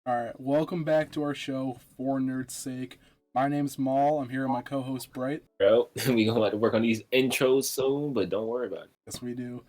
Alright, welcome back to our show, For Nerd's Sake. My name's Maul. I'm here with my co-host, Bryt. Bro, we gonna have to work on these intros soon, but don't worry about it. Yes, we do.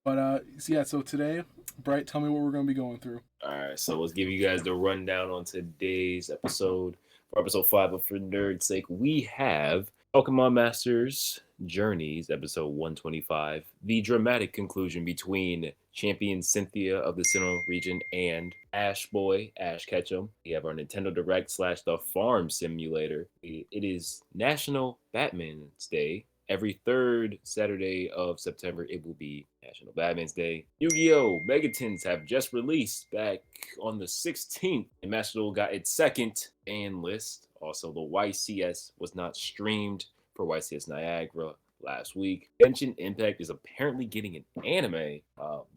But, so today, Bryt, tell me what we're going to be going through. Alright, so let's give you guys the rundown on today's episode. For episode 5 of For Nerd's Sake, we have Pokemon Masters Journeys, episode 125, the dramatic conclusion between champion Cynthia of the Sinnoh region and Ash Boy, Ash Ketchum. We have our Nintendo Direct / the Farm Simulator. It is National Batman's Day. Every third Saturday of September, it will be National Batman's Day. Yu-Gi-Oh! Megatons have just released back on the 16th, and Master Duel got its second ban list. Also, the YCS was not streamed for YCS Niagara last week. Genshin Impact is apparently getting an anime.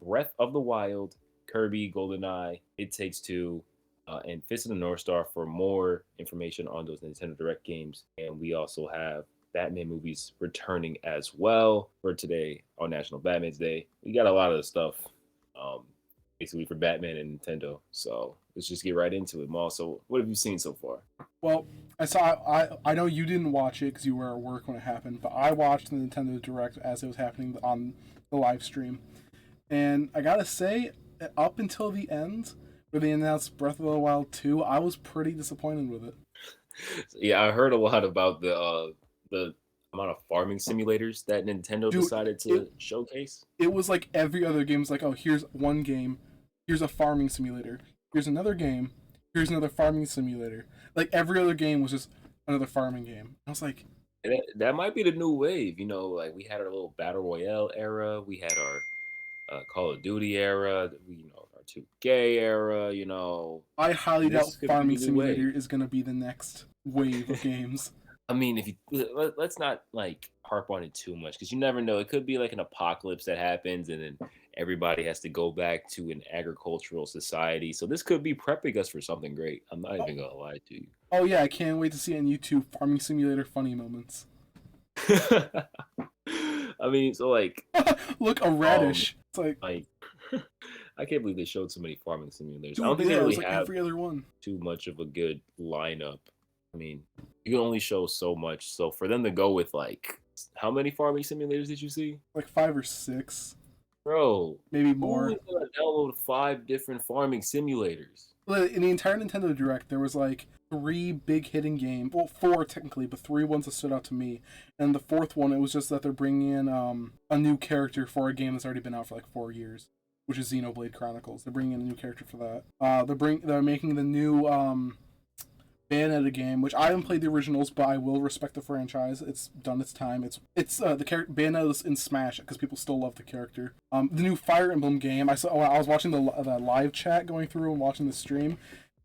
Breath of the Wild, Kirby, GoldenEye, It Takes Two, and Fist of the North Star for more information on those Nintendo Direct games. And we also have Batman movies returning as well for today on National Batman's Day. We got a lot of stuff basically for Batman and Nintendo. So let's just get right into it. Maul, so what have you seen so far? Well, I know you didn't watch it because you were at work when it happened, but I watched the Nintendo Direct as it was happening on the live stream. And I gotta say, up until the end, where they announced Breath of the Wild 2, I was pretty disappointed with it. Yeah, I heard a lot about the amount of farming simulators that Nintendo decided to showcase. It was like every other game was like, oh, here's one game, here's a farming simulator. Here's another game, here's another farming simulator. Like every other game was just another farming game. I was like, that might be the new wave. Like we had our little battle royale era, we had our Call of Duty era, our 2K era. I highly doubt Farming Simulator wave. is gonna be the next wave of games. I mean, if you let's not like harp on it too much because you never know. It could be like an apocalypse that happens, and then everybody has to go back to an agricultural society. So this could be prepping us for something great. I'm not even gonna lie to you. Oh yeah, I can't wait to see on YouTube Farming Simulator funny moments. I mean, so like, look, a radish. It's like I can't believe they showed so many farming simulators. Dude, I don't think they really like have every other one. too much of a good lineup. I mean, you can only show so much. So for them to go with like, how many farming simulators did you see? Like 5 or 6. Bro, maybe more. Who is gonna download 5 different farming simulators? In the entire Nintendo Direct, there was like 3 big hitting games. Well, 4 technically, but 3 ones that stood out to me. And the 4th one, it was just that they're bringing in a new character for a game that's already been out for like 4 years, which is Xenoblade Chronicles. They're bringing in a new character for that. They're making the new Bayonetta game, which I haven't played the originals, but I will respect the franchise. It's done its time. It's the character Bayonetta's in Smash because people still love the character. The new Fire Emblem game. I was watching the live chat going through and watching the stream.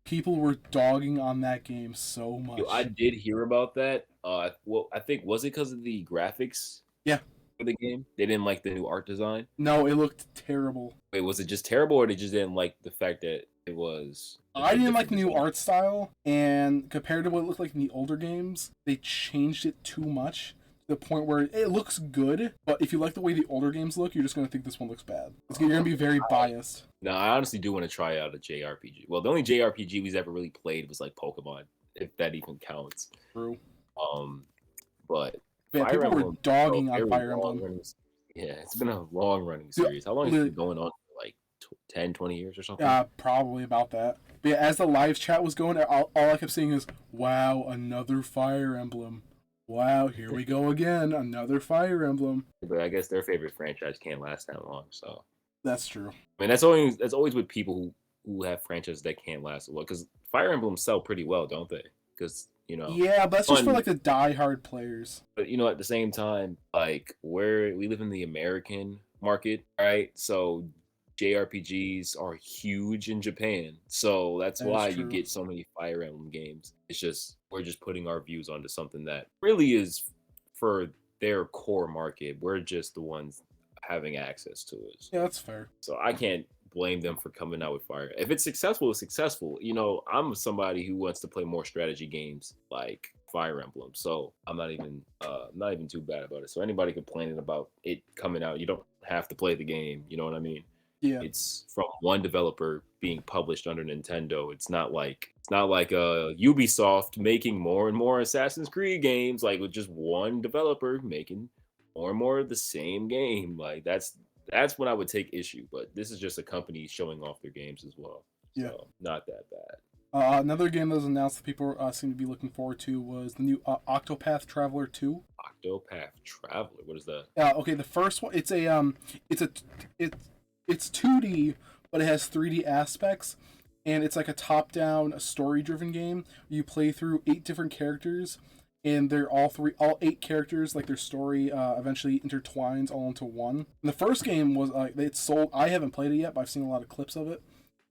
People were dogging on that game so much. I did hear about that. Well, I think was it because of the graphics? Yeah. For the game, they didn't like the new art design. No, it looked terrible. Wait, was it just terrible, or they just didn't like the fact that it was? I didn't like the new art style, and compared to what it looked like in the older games, they changed it too much to the point where it looks good, but if you like the way the older games look, you're just going to think this one looks bad. You're going to be very biased. No, I honestly do want to try out a JRPG. Well, the only JRPG we've ever really played was like Pokemon, if that even counts. True. But yeah, people were dogging on Fire Emblem. Yeah, it's been a long-running series. How long has it been going on? Like 10, 20 years or something? Yeah, probably about that. But yeah, as the live chat was going, all I kept seeing is, wow, another Fire Emblem. Wow, here we go again, another Fire Emblem. But I guess their favorite franchise can't last that long, so. That's true. I mean, that's always with people who have franchises that can't last a while, because Fire Emblems sell pretty well, don't they? Because, Yeah, but that's just for like the die-hard players. But, at the same time, like, we live in the American market, right? So JRPGs are huge in Japan. So that's why you get so many Fire Emblem games. It's just, we're just putting our views onto something that really is for their core market. We're just the ones having access to it. Yeah, that's fair. So I can't blame them for coming out with Fire. If it's successful, it's successful. I'm somebody who wants to play more strategy games like Fire Emblem, so I'm not even too bad about it. So anybody complaining about it coming out, you don't have to play the game. You know what I mean? Yeah. It's from one developer being published under Nintendo. It's not like Ubisoft making more and more Assassin's Creed games, like with just one developer making more and more of the same game. Like that's when I would take issue. But this is just a company showing off their games as well. Yeah. So not that bad. Another game that was announced that people seem to be looking forward to was the new Octopath Traveler 2. Octopath Traveler. What is that? Okay, the first one, it's it's 2D, but it has 3D aspects, and it's like a top-down, story-driven game. You play through 8 different characters, and they're all 8 characters, like their story eventually intertwines all into one. And the first game was it's sold. I haven't played it yet, but I've seen a lot of clips of it,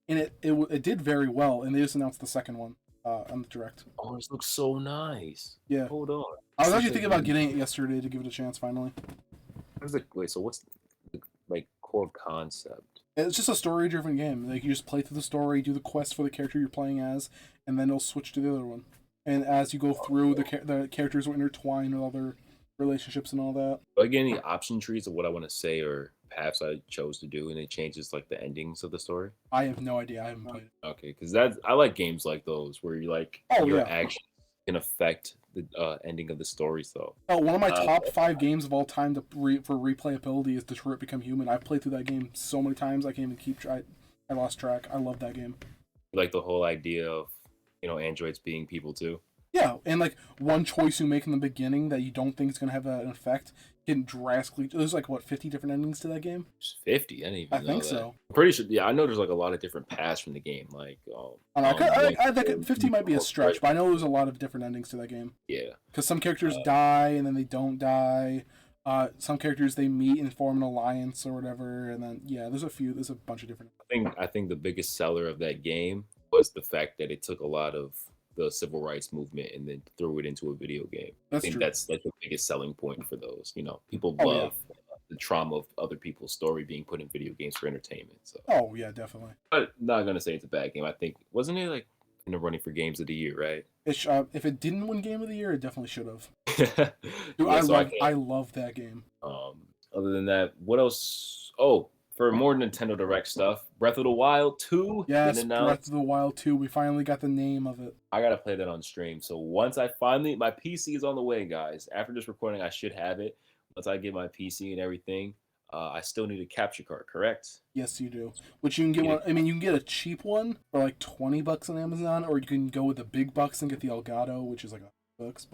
and it did very well. And they just announced the second one on the direct. Oh, this looks so nice. Yeah. Hold on. I was actually thinking about getting it yesterday to give it a chance finally. Wait, so what's the like core concept? It's just a story-driven game. Like you just play through the story, do the quest for the character you're playing as, and then it'll switch to the other one. And as you go through, the characters will intertwine with other relationships and all that. Do I get any option trees of what I want to say or paths I chose to do, and it changes like the endings of the story? I have no idea. I haven't played it. Okay, because I like games like those where you like your actions can affect the ending of the story. So one of my top 5 games of all time for replayability is Detroit Become Human. I've played through that game so many times I can't even keep track. I lost track. I love that game. Like the whole idea of androids being people too. Yeah, and like one choice you make in the beginning that you don't think is gonna have an effect can drastically. There's like 50 different endings to that game. 50? I didn't even know I think that. so. I'm pretty sure. Yeah, I know there's like a lot of different paths from the game. Like, I think 50 might be a stretch, but I know there's a lot of different endings to that game. Yeah, because some characters die and then they don't die. Some characters they meet and form an alliance or whatever, and then there's a bunch of different. I think the biggest seller of that game was the fact that it took a lot of the civil rights movement and then threw it into a video game. I think that's like the biggest selling point for those. People love the trauma of other people's story being put in video games for entertainment. So. Oh yeah, definitely. But not gonna say it's a bad game. I think wasn't it like in the running for games of the year, right? If it didn't win game of the year, it definitely should have. Dude, I love that game. Other than that, what else? Oh, for more Nintendo Direct stuff, Breath of the Wild 2. Yes, Breath of the Wild 2. We finally got the name of it. I gotta play that on stream. So once my PC is on the way, guys. After this recording, I should have it. Once I get my PC and everything, I still need a capture card, correct? Yes, you do. Which you can get one. I mean, you can get a cheap one for like $20 on Amazon, or you can go with the big bucks and get the Elgato, which is like $100.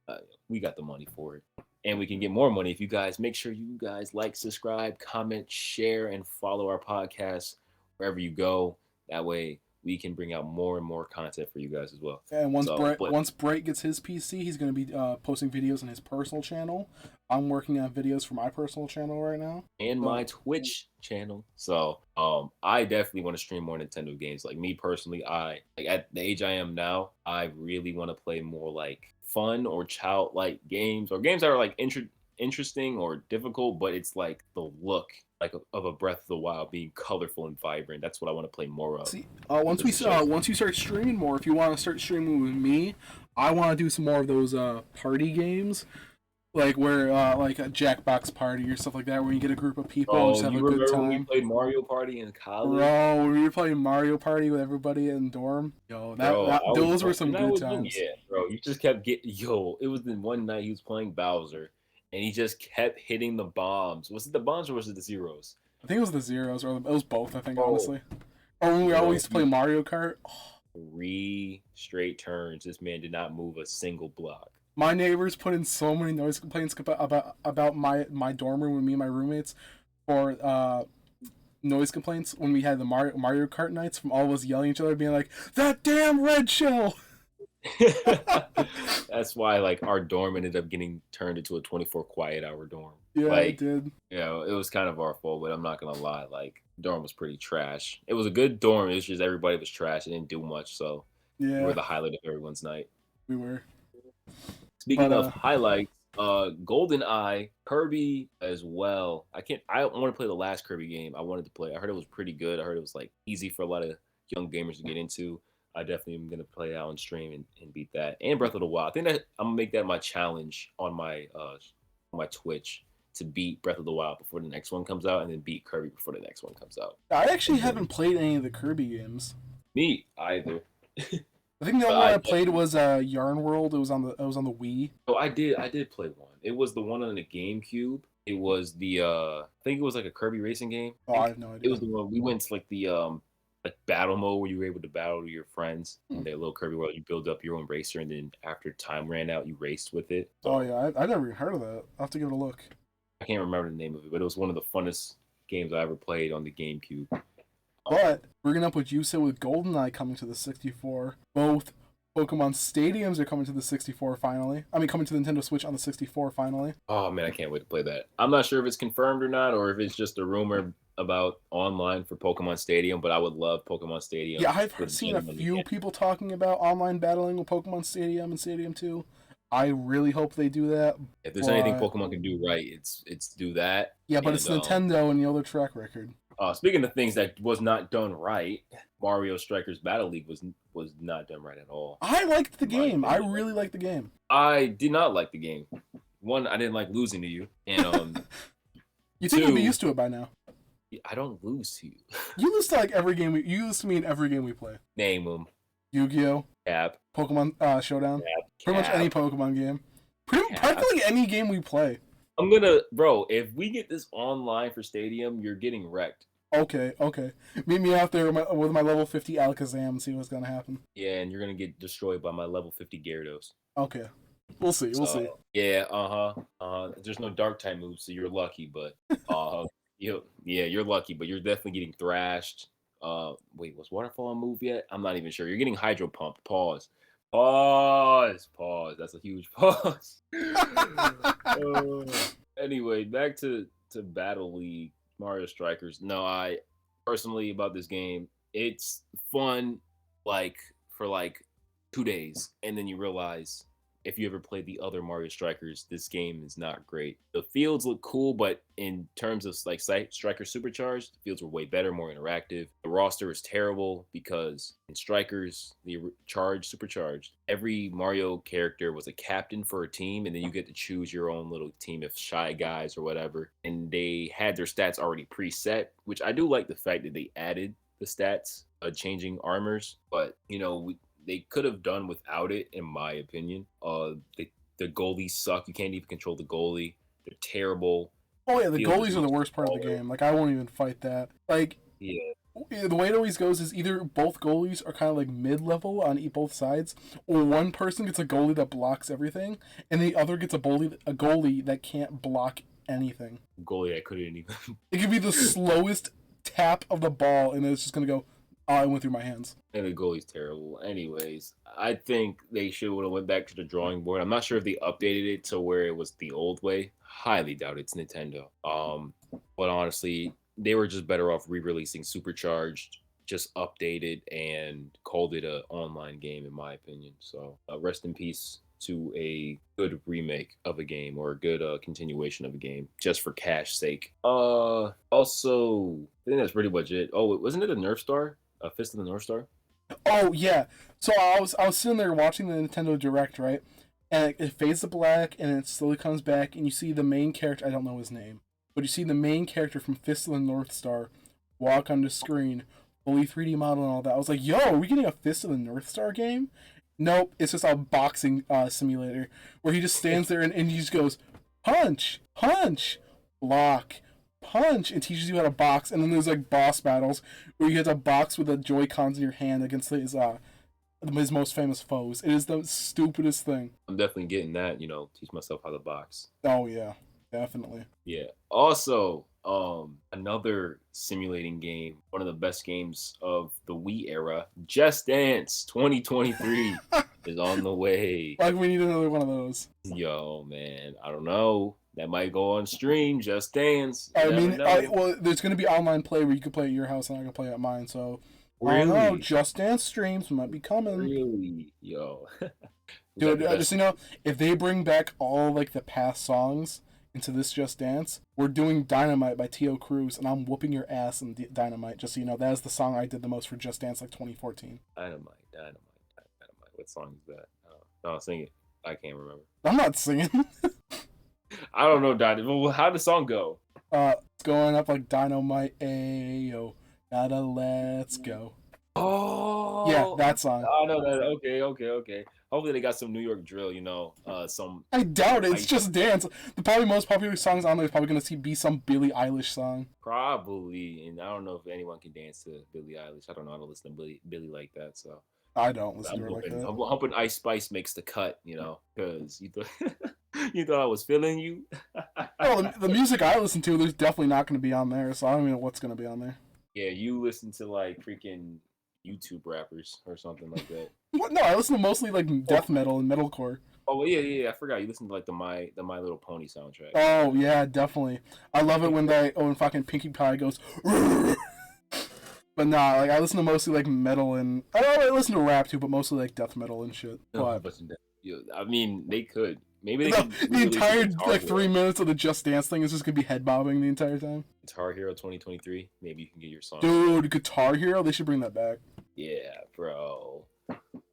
But we got the money for it. And we can get more money if you guys make sure you guys like, subscribe, comment, share, and follow our podcast wherever you go. That way we can bring out more and more content for you guys as well. And once Bryt gets his PC, he's going to be posting videos on his personal channel. I'm working on videos for my personal channel right now. And my Twitch channel. So I definitely want to stream more Nintendo games. Like me personally, at the age I am now, I really want to play more like fun or childlike games, or games that are like interesting or difficult, but it's like the look like of a Breath of the Wild being colorful and vibrant. That's what I want to play more of. See, once you start streaming more, if you want to start streaming with me, I want to do some more of those party games, like where like a Jackbox Party or stuff like that, where you get a group of people and just have a good time. When we played Mario Party in college? Bro, when we were playing Mario Party with everybody in dorm, those were some good times. Yeah, bro, you just kept it was the one night he was playing Bowser, and he just kept hitting the bombs. Was it the bombs or was it the zeros? I think it was the zeros, or it was both, I think, honestly. Or when we always play Mario Kart. 3 straight turns, this man did not move a single block. My neighbors put in so many noise complaints about my dorm room with me and my roommates for noise complaints when we had the Mario Kart nights from all of us yelling at each other, being like, "That damn red shell!" That's why like our dorm ended up getting turned into a 24 quiet hour dorm. Yeah, it did. It was kind of our fault, but I'm not gonna lie, like dorm was pretty trash. It was a good dorm, it's just everybody was trash. It didn't do much, so we were the highlight of everyone's night. We were. Speaking of highlights, GoldenEye, Kirby as well. I want to play the last Kirby game. I wanted to play. I heard it was pretty good. I heard it was like easy for a lot of young gamers to get into. I definitely am gonna play out on stream and beat that. And Breath of the Wild. I think that I'm gonna make that my challenge on my Twitch. to beat Breath of the Wild before the next one comes out, and then beat Kirby before the next one comes out. I actually haven't played any of the Kirby games. Me either. I think the only one I played was Yarn World. It was on the Wii. Oh, I did play one. It was the one on the GameCube. It was the I think it was like a Kirby racing game. Oh, I have no idea. It was the one we went to like the like battle mode where you were able to battle your friends in their little Kirby world. You build up your own racer, and then after time ran out, you raced with it. So, oh yeah, I never even heard of that. I'll have to give it a look. I can't remember the name of it, but it was one of the funnest games I ever played on the GameCube. But bringing up what you said with GoldenEye coming to the 64, both Pokemon Stadiums are coming to the 64 finally. I mean, coming to the Nintendo Switch on the 64 finally. Oh man, I can't wait to play that. I'm not sure if it's confirmed or not, or if it's just a rumor about online for Pokemon Stadium, but I would love Pokemon Stadium. Yeah, I've seen a few people talking about online battling with Pokemon Stadium and Stadium 2. I really hope they do that. If there's anything Pokemon can do right, it's do that. Yeah, but it's Nintendo and the other track record. Speaking of things that was not done right, Mario Strikers Battle League was not done right at all. I liked the game. I really liked the game. I did not like the game. One, I didn't like losing to you, and you think you'd be used to it by now. I don't lose to you. You lose to like every game. You lose to me in every game we play. Name them. Yu-Gi-Oh. Cap. Pokemon Showdown. Cap. Pretty much any Pokemon game. Practically any game we play. Bro, if we get this online for Stadium, you're getting wrecked. Okay. Meet me out there with my level 50 Alakazam and see what's going to happen. Yeah, and you're going to get destroyed by my level 50 Gyarados. Okay. We'll see. Yeah, there's no dark type moves, so you're lucky, but you're lucky, but you're definitely getting thrashed. Wait, was Waterfall a move yet? I'm not even sure. You're getting Hydro Pumped. Pause. That's a huge pause. Anyway, back to Battle League, Mario Strikers. No, I personally about this game, it's fun like for like 2 days, and then you realize if you ever played the other Mario Strikers, this game is not great. The fields look cool, but in terms of like Striker Supercharged, the fields were way better, more interactive. The roster is terrible because in Strikers, the Supercharged, every Mario character was a captain for a team, and then you get to choose your own little team of Shy Guys or whatever. And they had their stats already preset, which I do like the fact that they added the stats, changing armors, but they could have done without it, in my opinion. The goalies suck. You can't even control the goalie. They're terrible. Oh yeah, the goalies are the worst part of the game. Like, I won't even fight that. Like, yeah, the way it always goes is either both goalies are kind of like mid-level on both sides, or one person gets a goalie that blocks everything, and the other gets a goalie that can't block anything. Goalie that couldn't even. It could be the slowest tap of the ball, and then it's just gonna go. Oh, it went through my hands. And the goalie's terrible. Anyways, I think they should have went back to the drawing board. I'm not sure if they updated it to where it was the old way. Highly doubt it's Nintendo. But honestly, they were just better off re-releasing Supercharged, just updated and called it an online game, in my opinion. So rest in peace to a good remake of a game or a good continuation of a game, just for cash sake. Also, I think that's pretty much it. Oh, wasn't it a Nerf Star? A Fist of the North Star? Oh yeah. So I was sitting there watching the Nintendo Direct, right? And it fades to black, and it slowly comes back, and you see the main character. I don't know his name, but you see the main character from Fist of the North Star walk on the screen, fully 3D model and all that. I was like, "Yo, are we getting a Fist of the North Star game?" Nope, it's just a boxing simulator where he just stands there and he just goes, punch, block, punch, and teaches you how to box. And then there's like boss battles where you get to box with the Joy-Cons in your hand against his most famous foes. It is the stupidest thing. I'm definitely getting that, teach myself how to box. Oh yeah, definitely. Yeah. Also, another simulating game, one of the best games of the Wii era, Just Dance 2023 is on the way. Like, we need another one of those. Yo, man, I don't know. That might go on stream, Just Dance. Well, there's going to be online play where you can play at your house and I can play at mine, so really? I don't know, Just Dance streams might be coming. Really? Yo. Dude, just if they bring back all like the past songs into this Just Dance, we're doing Dynamite by T.O. Cruz, and I'm whooping your ass in Dynamite, just so you know. That is the song I did the most for Just Dance, like 2014. Dynamite. What song is that? No, sing it. I can't remember. I'm not singing. I don't know, Dino. Well, how'd the song go? It's going up like dynamite, ayo, gotta let's go. Yeah, Oh, that song. I know that. Okay. Hopefully they got some New York drill. Some I doubt it. It's ice. just dance. The probably most popular songs on there is probably gonna be some Billie Eilish song. Probably, and I don't know if anyone can dance to Billie Eilish. I don't know how to listen to Billie like that. So I don't listen I'm to her like hoping that. I'm hoping Ice Spice makes the cut. Because you thought you thought I was feeling you. Well, the music I listen to, there's definitely not going to be on there, so I don't even know what's going to be on there. Yeah, you listen to like freaking YouTube rappers or something like that. What? No, I listen to mostly like Oh, death metal and metalcore. oh yeah. I forgot you listen to like the My Little Pony soundtrack. Oh yeah, definitely. I love it when fucking Pinkie Pie goes. But nah, like I listen to mostly like metal and I listen to rap too, but mostly like death metal and shit. No, But I mean, they could. Maybe they the, could the re-release entire Guitar like Hero. 3 minutes of the Just Dance thing is just gonna be head bobbing the entire time. Guitar Hero 2023. Maybe you can get your song. Dude, Guitar Hero, they should bring that back. Yeah, bro.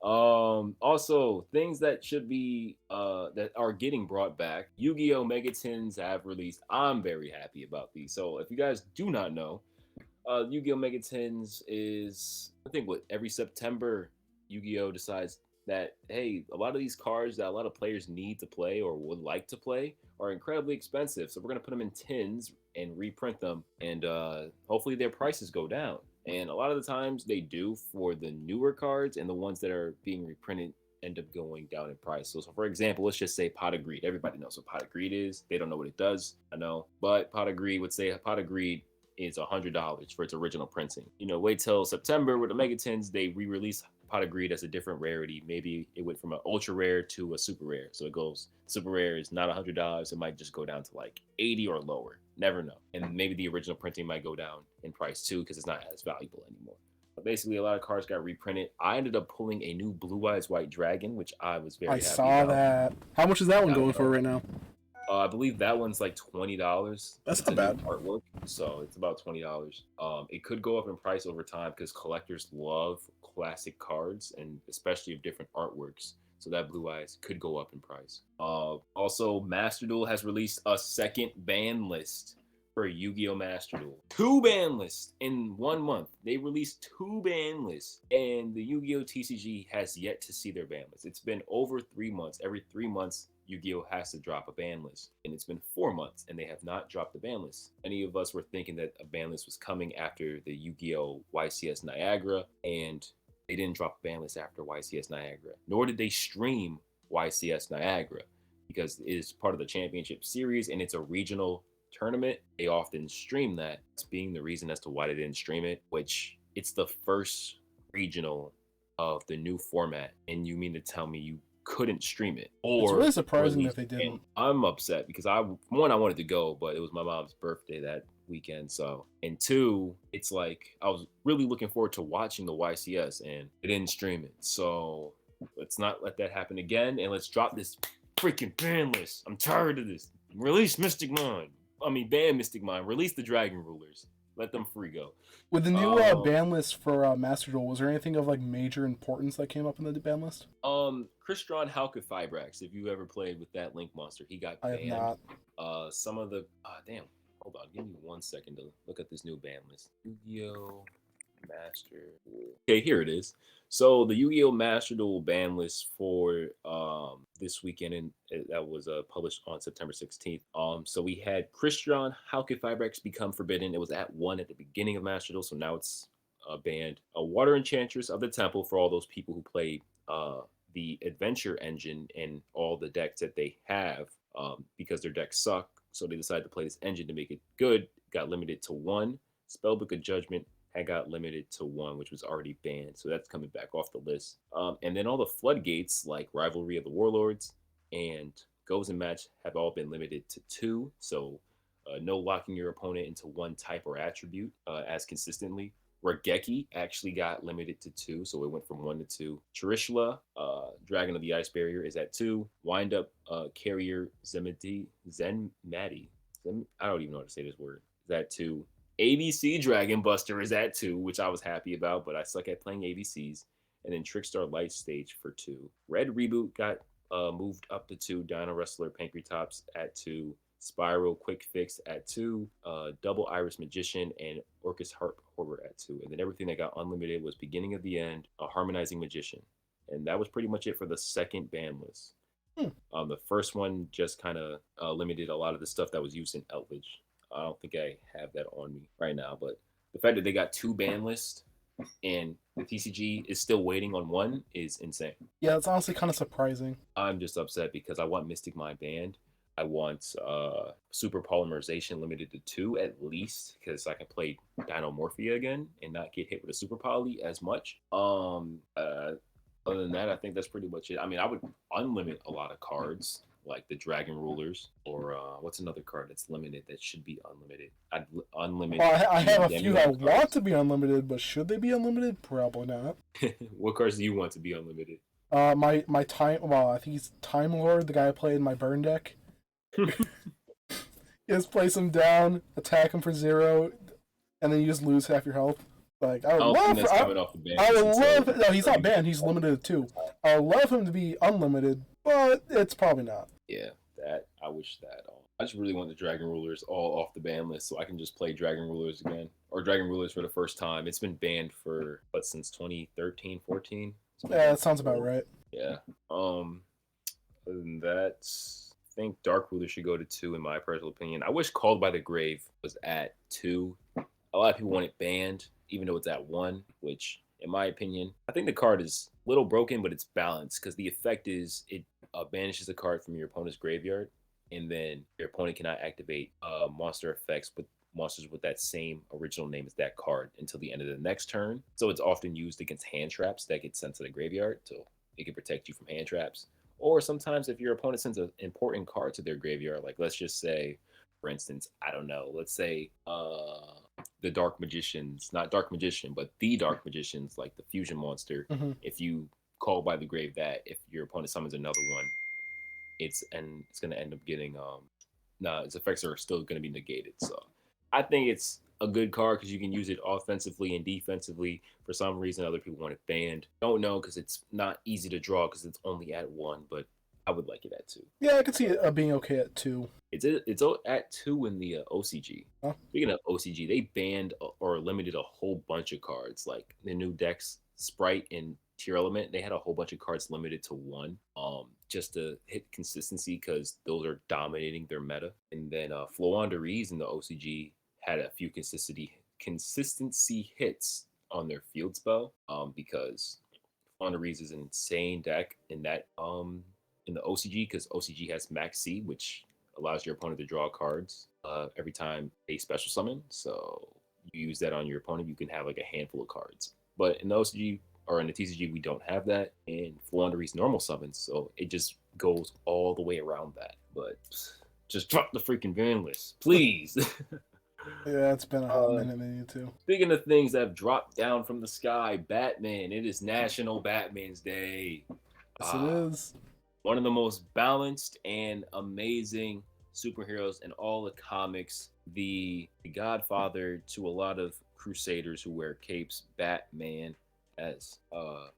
Also things that should be that are getting brought back. Yu-Gi-Oh! Megatins have released. I'm very happy about these. So if you guys do not know, Yu-Gi-Oh! Megatins is, I think, what, every September Yu-Gi-Oh! Decides that, hey, a lot of these cards that a lot of players need to play or would like to play are incredibly expensive. So we're going to put them in tins and reprint them, and hopefully their prices go down. And a lot of the times they do for the newer cards, and the ones that are being reprinted end up going down in price. So for example, let's just say Pot of Greed. Everybody knows what Pot of Greed is. They don't know what it does. I know. But Pot of Greed would say Pot of Greed is $100 for its original printing. Wait till September with the Megatins, they re-release Pot of Greed as a different rarity. Maybe it went from an ultra rare to a super rare. So it goes, super rare is not $100. It might just go down to like 80 or lower. Never know. And maybe the original printing might go down in price too, because it's not as valuable anymore. But basically, a lot of cards got reprinted. I ended up pulling a new Blue Eyes White Dragon, which I was very happy about. I saw that. How much is that one going for right now? I believe that one's like $20. That's not bad. Artwork, so it's about $20. It could go up in price over time because collectors love classic cards, and especially of different artworks. So that Blue Eyes could go up in price. Also, Master Duel has released a second ban list for Yu-Gi-Oh! Master Duel. 2 ban lists in 1 month. They released 2 ban lists, and the Yu-Gi-Oh! TCG has yet to see their ban list. It's been over 3 months. Every 3 months, Yu-Gi-Oh! Has to drop a ban list, and it's been 4 months, and they have not dropped the ban list. Many of us were thinking that a ban list was coming after the Yu-Gi-Oh! YCS Niagara, and they didn't drop a ban list after YCS Niagara, nor did they stream YCS Niagara, because it is part of the championship series, and it's a regional tournament. They often stream that. That's being the reason as to why they didn't stream it, which it's the first regional of the new format, and you mean to tell me you couldn't stream it? Or it's really surprising that they didn't. I'm upset because I wanted to go, but it was my mom's birthday that weekend. So, and 2, it's like I was really looking forward to watching the YCS, and they didn't stream it. So let's not let that happen again, and let's drop this freaking ban list. I'm tired of this. Release Mystic Mind. Ban Mystic Mind. Release the Dragon Rulers. Let them free go. With the new ban list for Master Duel, was there anything of like major importance that came up in the ban list? Crystron Halka-Fibrax, if you ever played with that Link monster, he got banned. I have not. Some of the hold on, give me 1 second to look at this new ban list. Yu-Gi-Oh! Master Duel. Okay, here it is. So the Yu-Gi-Oh! Master Duel ban list for this weekend, and that was published on September 16th. So we had Crystron Halka-Fibrax become forbidden. It was at 1 at the beginning of Master Duel, so now it's banned. A Water Enchantress of the Temple for all those people who played the Adventure engine and all the decks that they have, because their decks suck. So they decided to play this engine to make it good. Got limited to 1. Spellbook of Judgment had got limited to 1, which was already banned. So that's coming back off the list. And then all the floodgates like Rivalry of the Warlords and Goes and Match have all been limited to 2. So no locking your opponent into 1 type or attribute as consistently. Regeki actually got limited to 2, so it went from 1 to 2. Charishla, Dragon of the Ice Barrier, is at 2. Wind Up Carrier Zenmati, I don't even know how to say this word, is at 2. ABC Dragon Buster is at 2, which I was happy about, but I suck at playing ABCs. And then Trickstar Light Stage for 2. Red Reboot got moved up to 2. Dino Wrestler Pancratops at 2. Spiral Quick Fix at 2, Double Iris Magician, and Orcus Harp Horror at 2. And then everything that got unlimited was Beginning of the End, a Harmonizing Magician. And that was pretty much it for the second ban list. The first one just kind of limited a lot of the stuff that was used in Eldritch. I don't think I have that on me right now, but the fact that they got 2 ban lists and the TCG is still waiting on 1 is insane. Yeah, it's honestly kind of surprising. I'm just upset because I want Mystic Mind banned. I want Super Polymerization limited to 2 at least, because I can play Dinomorphia again and not get hit with a Super Poly as much. Other than that, I think that's pretty much it. I mean, I would unlimit a lot of cards, like the Dragon Rulers, or what's another card that's limited that should be unlimited? I'd unlimit. Well, I have a few that want to be unlimited, but should they be unlimited? Probably not. What cards do you want to be unlimited? My time. Well, I think he's Time Lord, the guy I played in my burn deck. You just place him down, attack him for 0, and then you just lose half your health. Like, I would love. No, he's not banned. He's limited to 2. I would love him to be unlimited, but it's probably not. Yeah, that I wish that. I just really want the Dragon Rulers all off the ban list so I can just play Dragon Rulers again, or Dragon Rulers for the first time. It's been banned for since 2013, 14. Yeah, that sounds about right. Yeah. Other than that, I think Dark Ruler should go to 2 in my personal opinion. I wish Called by the Grave was at 2. A lot of people want it banned, even though it's at 1, which, in my opinion, I think the card is a little broken, but it's balanced, because the effect is it banishes a card from your opponent's graveyard, and then your opponent cannot activate monster effects with monsters with that same original name as that card until the end of the next turn. So it's often used against hand traps that get sent to the graveyard, so it can protect you from hand traps. Or sometimes if your opponent sends an important card to their graveyard, like let's just say, for instance, I don't know, let's say the Dark Magicians, not Dark Magician, but the Dark Magicians, like the fusion monster. Mm-hmm. If you call by the grave that, if your opponent summons another one, it's going to end up getting its effects are still going to be negated. So I think it's a good card because you can use it offensively and defensively. For some reason, other people want it banned. Don't know, because it's not easy to draw because it's only at 1, but I would like it at 2. Yeah, I could see it being okay at 2. It's at 2 in the OCG. Huh? Speaking of OCG, they banned or limited a whole bunch of cards, like the new decks, Sprite and Tier Element. They had a whole bunch of cards limited to 1, just to hit consistency, because those are dominating their meta. And then Floanderies in the OCG had a few consistency hits on their field spell, because Floanderies is an insane deck in that in the OCG, because OCG has Max C, which allows your opponent to draw cards every time they special summon. So you use that on your opponent, you can have like a handful of cards. But in the OCG or in the TCG, we don't have that, and Floanderies normal summons, so it just goes all the way around that. But just drop the freaking ban list, please. Yeah, it's been a hot minute too. Speaking of things that have dropped down from the sky, Batman. It is National Batman's Day. Yes, it is. One of the most balanced and amazing superheroes in all the comics. The godfather to a lot of crusaders who wear capes, Batman. As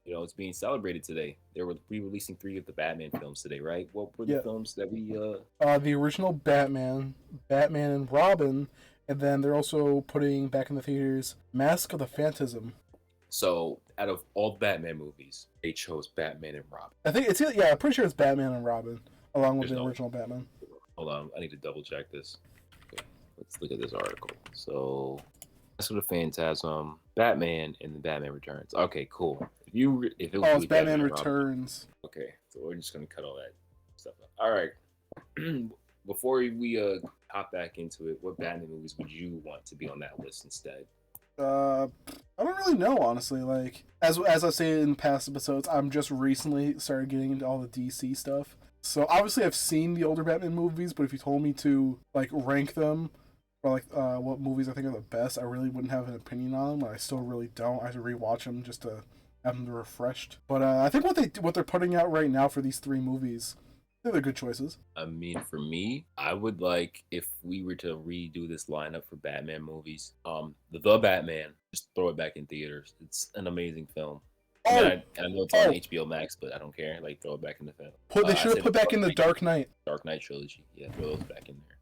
it's being celebrated today. They were re-releasing 3 of the Batman films today, right? What were the films that we the original Batman and Robin, and then they're also putting back in the theaters Mask of the Phantasm. So out of all the Batman movies, they chose Batman and Robin. I think it's I'm pretty sure it's Batman and Robin along with the original Batman. Hold on, I need to double check this. Okay, let's look at this article. So Mask of the Phantasm, Batman, and the Batman Returns. Okay, cool. If it was it's Batman Returns. Okay, so we're just gonna cut all that stuff out. All right. Before we hop back into it, what Batman movies would you want to be on that list instead? I don't really know, honestly. Like as I say in past episodes, I'm just recently started getting into all the DC stuff. So obviously I've seen the older Batman movies, but if you told me to like rank them, or like what movies I think are the best, I really wouldn't have an opinion on them. I still really don't. I have to rewatch them just to have them refreshed. But I think what they're putting out right now for these 3 movies, they're good choices. I mean, for me, I would like, if we were to redo this lineup for Batman movies, the Batman, just throw it back in theaters. It's an amazing film. I know it's on HBO Max, but I don't care. Like, throw it back in the film. They should have put back in the Dark Knight. Dark Knight trilogy. Yeah, throw those back in there.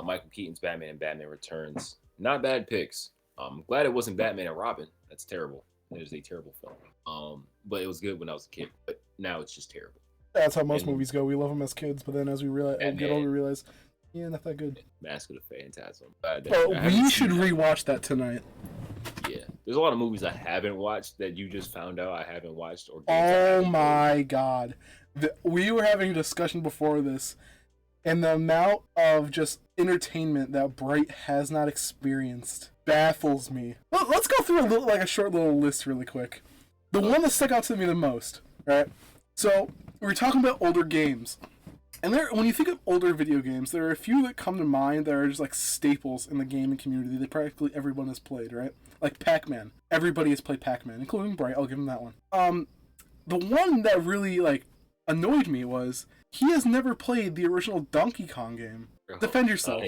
Michael Keaton's Batman and Batman Returns. Not bad picks. I'm glad it wasn't Batman and Robin. That's terrible. It is a terrible film. But it was good when I was a kid. But now it's just terrible. That's how most movies go. We love them as kids, but then as we get older, we realize, yeah, not that good. Mask of the Phantasm. We should rewatch that tonight. Yeah, there's a lot of movies I haven't watched that you just found out I haven't watched. Oh my god. We were having a discussion before this, and the amount of just entertainment that Bryt has not experienced baffles me. Let's go through a short little list really quick. The one that stuck out to me the most, right? So, we're talking about older games. And when you think of older video games, there are a few that come to mind that are just like staples in the gaming community that practically everyone has played, right? Like Pac-Man. Everybody has played Pac-Man, including Bryt. I'll give him that one. The one that really annoyed me was he has never played the original Donkey Kong game. Defend yourself.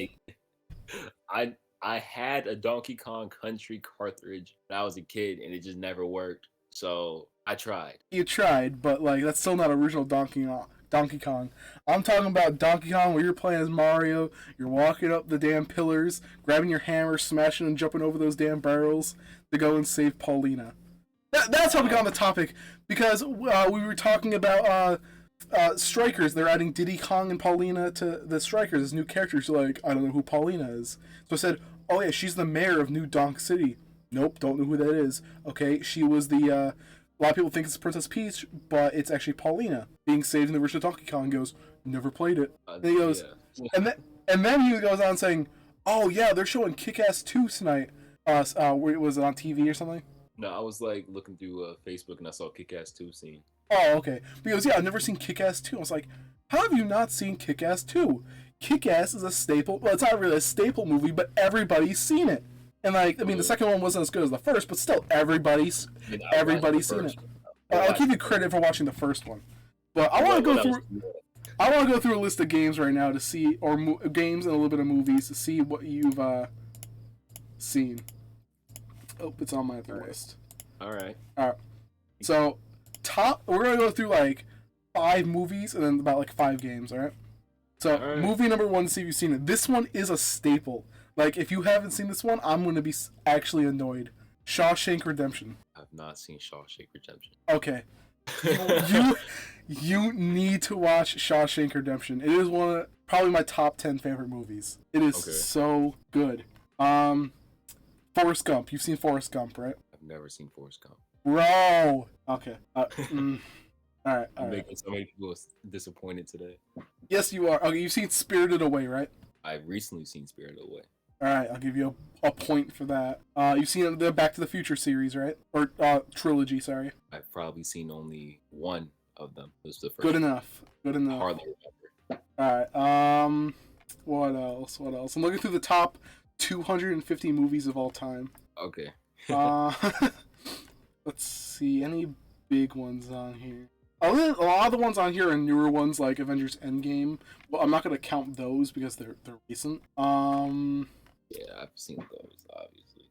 I had a Donkey Kong Country cartridge when I was a kid, and it just never worked. So I tried. You tried, but that's still not original Donkey Kong. I'm talking about Donkey Kong where you're playing as Mario, you're walking up the damn pillars, grabbing your hammer, smashing and jumping over those damn barrels to go and save Paulina. That's how we got on the topic, because we were talking about Strikers. They're adding Diddy Kong and Paulina to the Strikers as new characters. You're like, I don't know who Paulina is. So I said, oh yeah, she's the mayor of New Donk City. Nope, don't know who that is. Okay, she was a lot of people think it's Princess Peach, but it's actually Paulina being saved in the original Donkey Kong. Goes, never played it. And he goes, yeah. and then he goes on saying, oh yeah, they're showing Kick-Ass 2 tonight. Was it on TV or something? No, I was looking through Facebook and I saw Kick-Ass 2 scene. Oh, okay. Because yeah, I've never seen Kick-Ass 2. I was like, how have you not seen Kick-Ass 2? Kick-Ass is a staple. Well, it's not really a staple movie, but everybody's seen it. And the second one wasn't as good as the first, but still, everybody's seen it. I'll give you credit for watching the first one, but I want to go through. I want to go through a list of games right now to see, games and a little bit of movies to see what you've seen. Oh, it's on my other list. All right. So, we're gonna go through 5 movies and then about 5 games. All right. So, movie number 1, see if you've seen it. This one is a staple. If you haven't seen this one, I'm going to be actually annoyed. Shawshank Redemption. I've not seen Shawshank Redemption. Okay. You need to watch Shawshank Redemption. It is one of probably my top 10 favorite movies. It is so good. Forrest Gump. You've seen Forrest Gump, right? I've never seen Forrest Gump. Bro! Okay. Alright. I'm making so many people disappointed today. Yes, you are. Okay, you've seen Spirited Away, right? I've recently seen Spirited Away. Alright, I'll give you a point for that. You've seen the Back to the Future series, right? Or trilogy, sorry. I've probably seen only one of them. It was the first. Good enough. Hardly remember. Alright, what else? I'm looking through the top 250 movies of all time. Okay. Let's see, any big ones on here? A lot of the ones on here are newer ones like Avengers Endgame, but I'm not going to count those because they're recent. Yeah, I've seen those, obviously.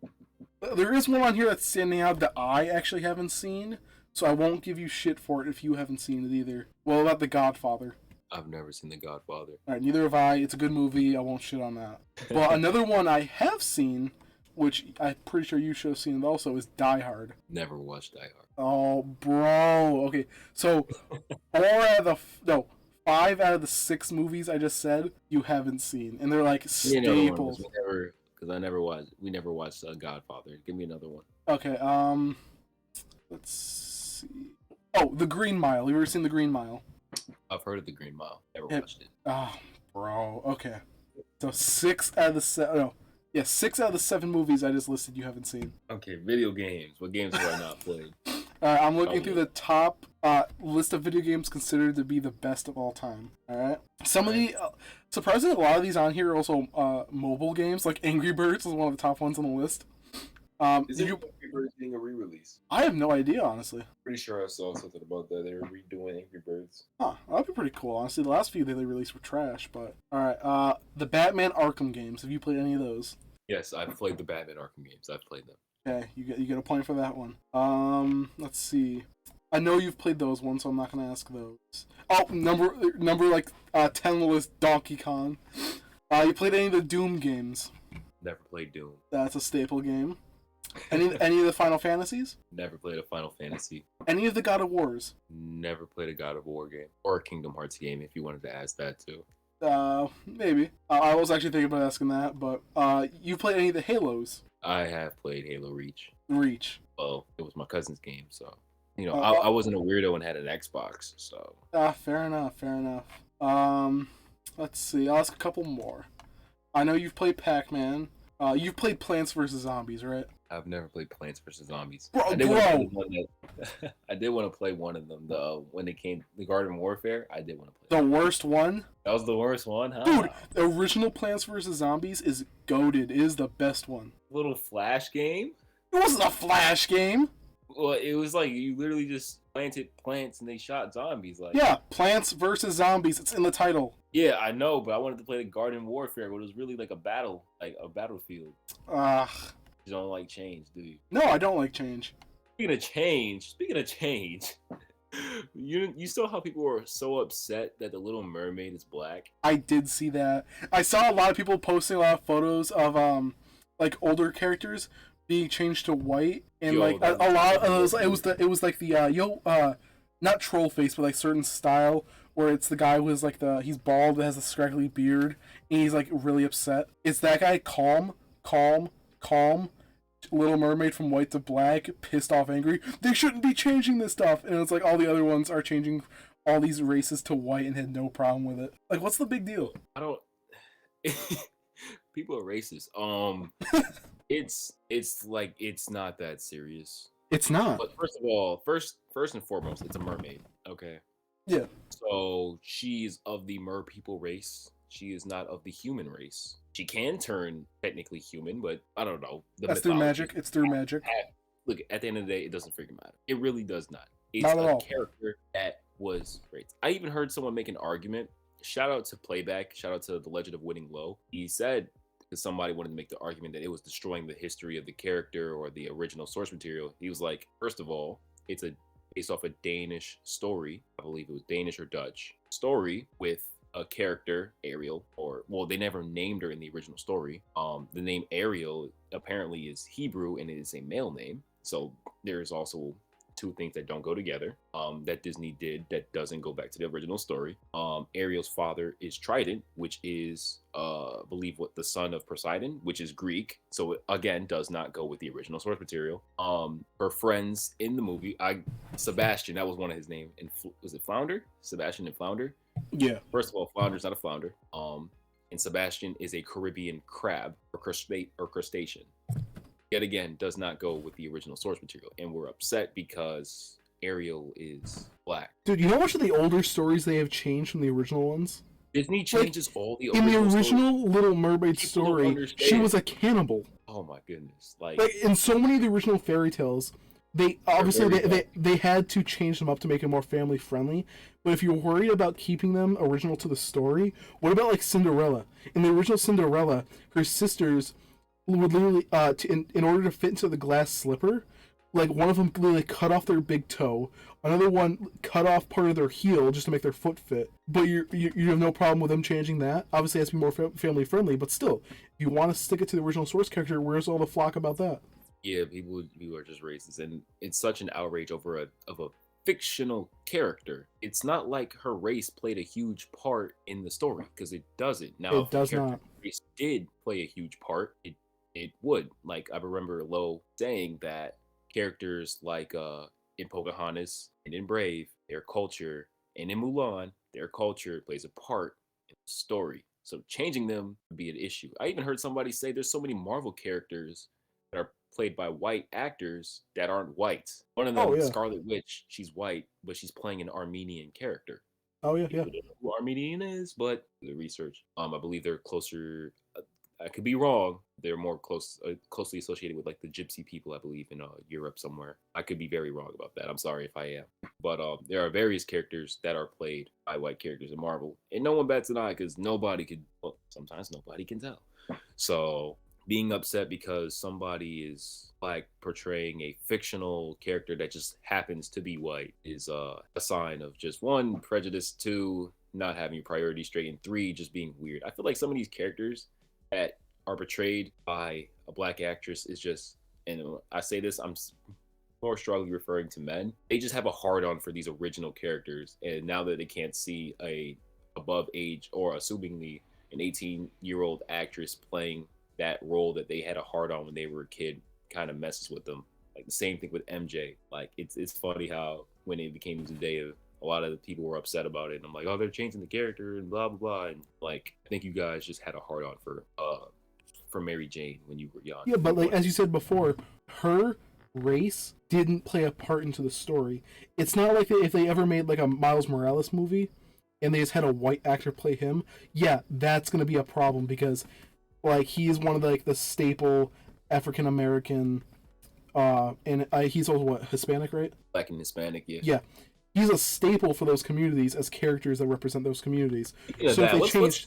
There is one on here that's standing out that I actually haven't seen, so I won't give you shit for it if you haven't seen it either. Well, about The Godfather. I've never seen The Godfather. Alright, neither have I. It's a good movie. I won't shit on that. But another one I have seen, which I'm pretty sure you should have seen it also, is Die Hard. Never watched Die Hard. Oh, bro. Okay, so 5 out of the 6 movies I just said you haven't seen, and they're staples. We never watched Godfather. Give me another one. Okay. Let's see. Oh, The Green Mile. You ever seen The Green Mile? I've heard of The Green Mile. Never watched it. Oh, bro. Okay. So 6 out of the 7. No. Yeah, 6 out of the 7 movies I just listed you haven't seen. Okay, video games. What games have I not played? I'm looking through the top list of video games considered to be the best of all time. Alright? Some of the... surprisingly, a lot of these on here are also mobile games. Like Angry Birds is one of the top ones on the list. Is Angry Birds being a re-release? I have no idea, honestly. Pretty sure I saw something about that. They were redoing Angry Birds. Huh, that'd be pretty cool. Honestly, the last few they released were trash, but... Alright, the Batman Arkham games. Have you played any of those? Yes, I've played the Batman Arkham games. I've played them. Okay, you get a point for that one. Let's see. I know you've played those ones, so I'm not gonna ask those. Oh, number 10 on the list, Donkey Kong. You played any of the Doom games? Never played Doom. That's a staple game. Any of the Final Fantasies? Never played a Final Fantasy. Any of the God of Wars? Never played a God of War game or a Kingdom Hearts game. If you wanted to ask that too. Maybe. I was actually thinking about asking that, but you played any of the Halos? I have played Halo Reach. Reach. Well, it was my cousin's game, so I wasn't a weirdo and had an Xbox, so. Fair enough. Fair enough. Let's see. I'll ask a couple more. I know you've played Pac-Man. You've played Plants vs Zombies, right? I've never played Plants vs Zombies. Bro, I did want to play one of them. When it came the Garden Warfare, I did want to play. The worst one? That was the worst one, huh? Dude, the original Plants vs Zombies is goated. It is the best one. Little Flash game. It wasn't a Flash game. Well, it was like you literally just planted plants and they shot zombies. Like, yeah, Plants vs Zombies. It's in the title. Yeah, I know, but I wanted to play the Garden Warfare, but it was really like a battlefield. You don't like change, do you? No, I don't like change. Speaking of change, you saw how people were so upset that the Little Mermaid is black? I did see that. I saw a lot of people posting a lot of photos of like older characters being changed to white, and a lot of those. It was like the not troll face, but like certain style where it's the guy who is like he's bald but has a scraggly beard and he's like really upset. It's that guy, calm, Little Mermaid from white to black, pissed off, angry. They shouldn't be changing this stuff, and it's like all the other ones are changing all these races to white and had no problem with it. Like, what's the big deal? I don't. People are racist. It's like it's not that serious. It's not. But first of all, first and foremost, it's a mermaid. Okay. Yeah. So she's of the mer people race. She is not of the human race. She can turn technically human, but I don't know. That's through magic. It's through magic. Look, at the end of the day, it doesn't freaking matter. It really does not. It's not at all. Character that was raised. I even heard someone make an argument. Shout out to Playback. Shout out to The Legend of Winning Low. He said, because somebody wanted to make the argument that it was destroying the history of the character or the original source material. He was like, first of all, it's based off a Danish story. I believe it was Danish or Dutch story with a character, Ariel, they never named her in the original story. The name Ariel apparently is Hebrew and it is a male name. So there's also two things that don't go together that Disney did that doesn't go back to the original story. Ariel's father is Trident, which is I believe the son of Poseidon, which is Greek. So it, again, does not go with the original source material. Her friends in the movie, Sebastian, that was one of his names. And was it Flounder? Sebastian and Flounder? Yeah. First of all, Flounder's not a flounder. And Sebastian is a Caribbean crab or crustacean. Yet again, does not go with the original source material. And we're upset because Ariel is black. Dude, you know how much of the older stories they have changed from the original ones? Disney changes all the in the original stories. Little Mermaid story, she was a cannibal. Oh my goodness. Like in so many of the original fairy tales, they obviously they had to change them up to make it more family friendly. But if you're worried about keeping them original to the story, what about like Cinderella? In the original Cinderella, her sisters would literally in order to fit into the glass slipper, like one of them literally cut off their big toe, another one cut off part of their heel just to make their foot fit. But you have no problem with them changing that. Obviously, it has to be more family friendly, but still, if you want to stick it to the original source character, where's all the flock about that? Yeah, people are just racist, and it's such an outrage over a fictional character. It's not like her race played a huge part in the story, because it doesn't. Now, it does not. Race did play a huge part. It would. Like, I remember Lo saying that characters like in Pocahontas and in Brave, their culture, and in Mulan, their culture plays a part in the story. So changing them would be an issue. I even heard somebody say there's so many Marvel characters that are played by white actors that aren't white. One of them, Scarlet Witch, she's white, but she's playing an Armenian character. Oh yeah, People don't know who Armenian is, but the research, I believe they're closer. I could be wrong. They're more closely associated with like the Gypsy people, I believe, in Europe somewhere. I could be very wrong about that. I'm sorry if I am. But there are various characters that are played by white characters in Marvel, and no one bats an eye because nobody could. Well, sometimes nobody can tell. So being upset because somebody is like portraying a fictional character that just happens to be white is a sign of just one, prejudice, two, not having your priorities straight, and 3 just being weird. I feel like some of these characters that are portrayed by a black actress is just, and I say this, I'm more strongly referring to men. They just have a hard on for these original characters, and now that they can't see a above age or assumingly an 18-year-old actress playing that role that they had a hard on when they were a kid, kind of messes with them. Like the same thing with MJ. Like it's funny how when it became Zendaya, a lot of the people were upset about it. And I'm like, oh, they're changing the character and blah blah blah. And like, I think you guys just had a hard on for Mary Jane when you were young. Yeah, but like as you said before, her race didn't play a part into the story. It's not like if they ever made like a Miles Morales movie and they just had a white actor play him, yeah, that's gonna be a problem because like he's one of the staple African American, and he's also what, Hispanic, right? Black and Hispanic, yeah. Yeah, he's a staple for those communities as characters that represent those communities. Yeah, so if they let's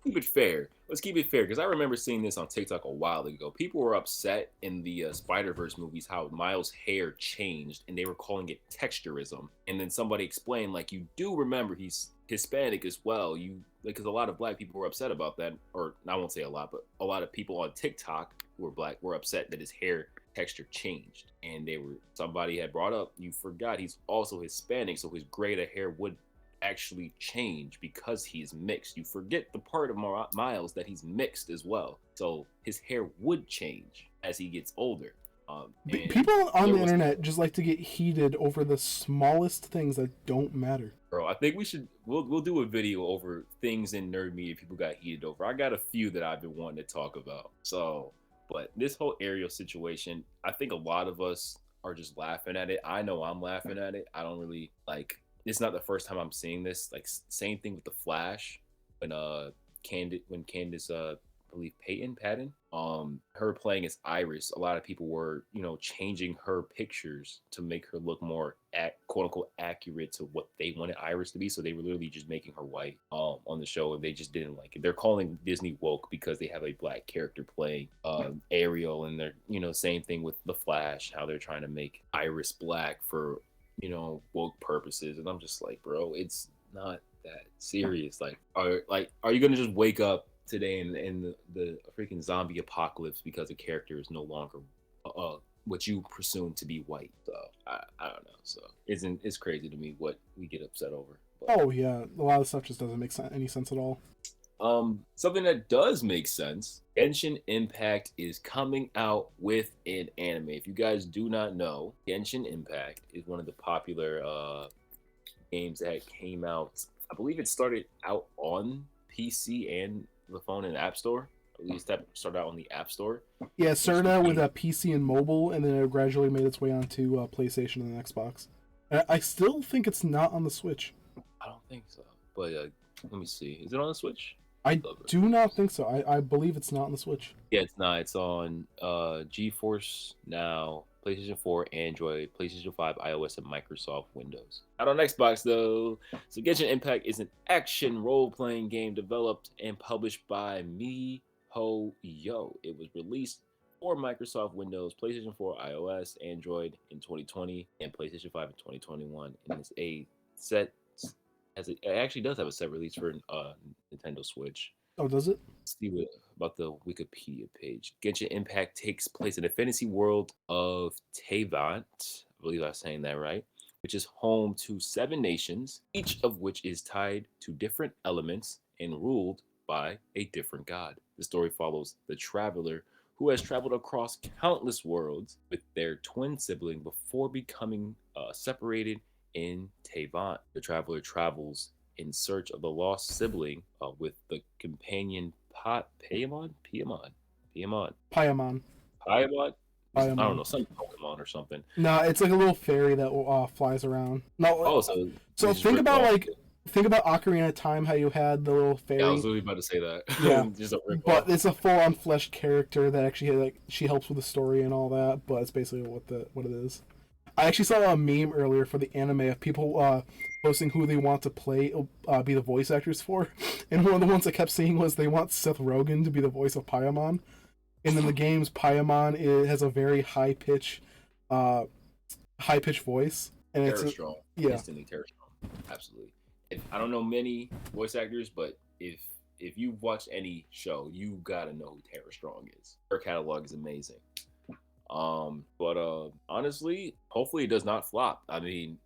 keep it fair. Let's keep it fair because I remember seeing this on TikTok a while ago. People were upset in the Spider-Verse movies how Miles' hair changed, and they were calling it texturism. And then somebody explained, like, you do remember he's Hispanic as well. Because a lot of black people were upset about that, or I won't say a lot, but a lot of people on TikTok who were black were upset that his hair texture changed. And somebody had brought up, you forgot he's also Hispanic, so his gray to hair would actually change because he's mixed. You forget the part of Miles that he's mixed as well, so his hair would change as he gets older. People on the internet just like to get heated over the smallest things that don't matter. Bro, I think we'll do a video over things in nerd media people got heated over. I got a few that I've been wanting to talk about. So, but this whole Ariel situation, I think a lot of us are just laughing at it. I know I'm laughing at it. I don't really like. It's not the first time I'm seeing this. Like same thing with the Flash when Candace I believe Patton, her playing as Iris, a lot of people were, changing her pictures to make her look more quote unquote accurate to what they wanted Iris to be. So they were literally just making her white on the show, and they just didn't like it. They're calling Disney woke because they have a black character playing Ariel, and they're, same thing with the Flash, how they're trying to make Iris black for, woke purposes. And I'm just like, bro, it's not that serious. Like, are you gonna just wake up today in the freaking zombie apocalypse because a character is no longer what you presume to be white? So I don't know. So it's crazy to me what we get upset over. But, oh yeah, a lot of stuff just doesn't make any sense at all. Something that does make sense, Genshin Impact is coming out with an anime. If you guys do not know, Genshin Impact is one of the popular games that came out. I believe it started out on PC and the phone and App Store. At least that started out on the App Store. Yeah, it started out with a PC and mobile, and then it gradually made its way onto PlayStation and Xbox. I still think it's not on the Switch. I don't think so. But let me see. Is it on the Switch? I do not think so. I believe it's not on the Switch. Yeah, it's not. It's on GeForce Now, PlayStation 4, Android, PlayStation 5, iOS, and Microsoft Windows. Not on Xbox, though. So Genshin Impact is an action role-playing game developed and published by MiHoYo. It was released for Microsoft Windows, PlayStation 4, iOS, Android in 2020, and PlayStation 5 in 2021. And it's it actually does have a set release for Nintendo Switch. Oh, does it? Let's see about the Wikipedia page. Genshin Impact takes place in the fantasy world of Teyvat, I believe I'm saying that right, which is home to 7 nations, each of which is tied to different elements and ruled by a different god. The story follows the traveler who has traveled across countless worlds with their twin sibling before becoming separated in Teyvat. The traveler travels in search of the lost sibling with the companion Paimon. I don't know, some Pokemon or something. No, it's like a little fairy that flies around. No, so think about Ocarina of Time, how you had the little fairy. Yeah, I was literally about to say that. Yeah, just a but it's a full-on fleshed character that actually she helps with the story and all that. But it's basically what it is. I actually saw a meme earlier for the anime of people posting who they want to be the voice actors for, and one of the ones I kept seeing was they want Seth Rogen to be the voice of Paimon, and in the games Paimon has a very high pitch voice, and terror strong. Yeah, instantly terror strong, absolutely. I don't know many voice actors, but if you've watched any show, you gotta know who Tara Strong is. Her catalog is amazing. But honestly, hopefully it does not flop. I mean,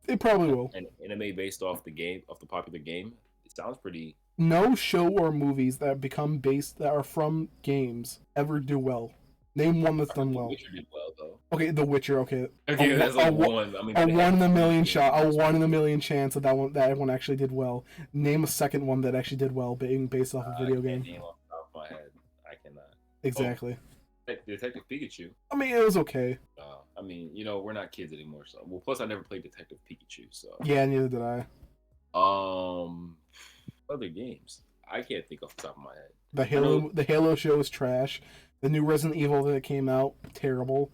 It probably will. an anime based off the popular game. It sounds pretty. No show or movies that become based that are from games ever do well. Name one that's done The well. Witcher did well though. Okay, The Witcher. Okay, Okay, that's like one. I mean, a they one had in a three million games. shot. A one in a million chance that one actually did well. Name a second one that actually did well, being based off a video I game. can't name off the top of my head. I cannot. Exactly. Oh, Detective Pikachu. I mean, it was okay. I mean, we're not kids anymore, so plus I never played Detective Pikachu, so Yeah, neither did I. Other games I can't think off the top of my head. The Halo show is trash. The new Resident Evil that came out, terrible.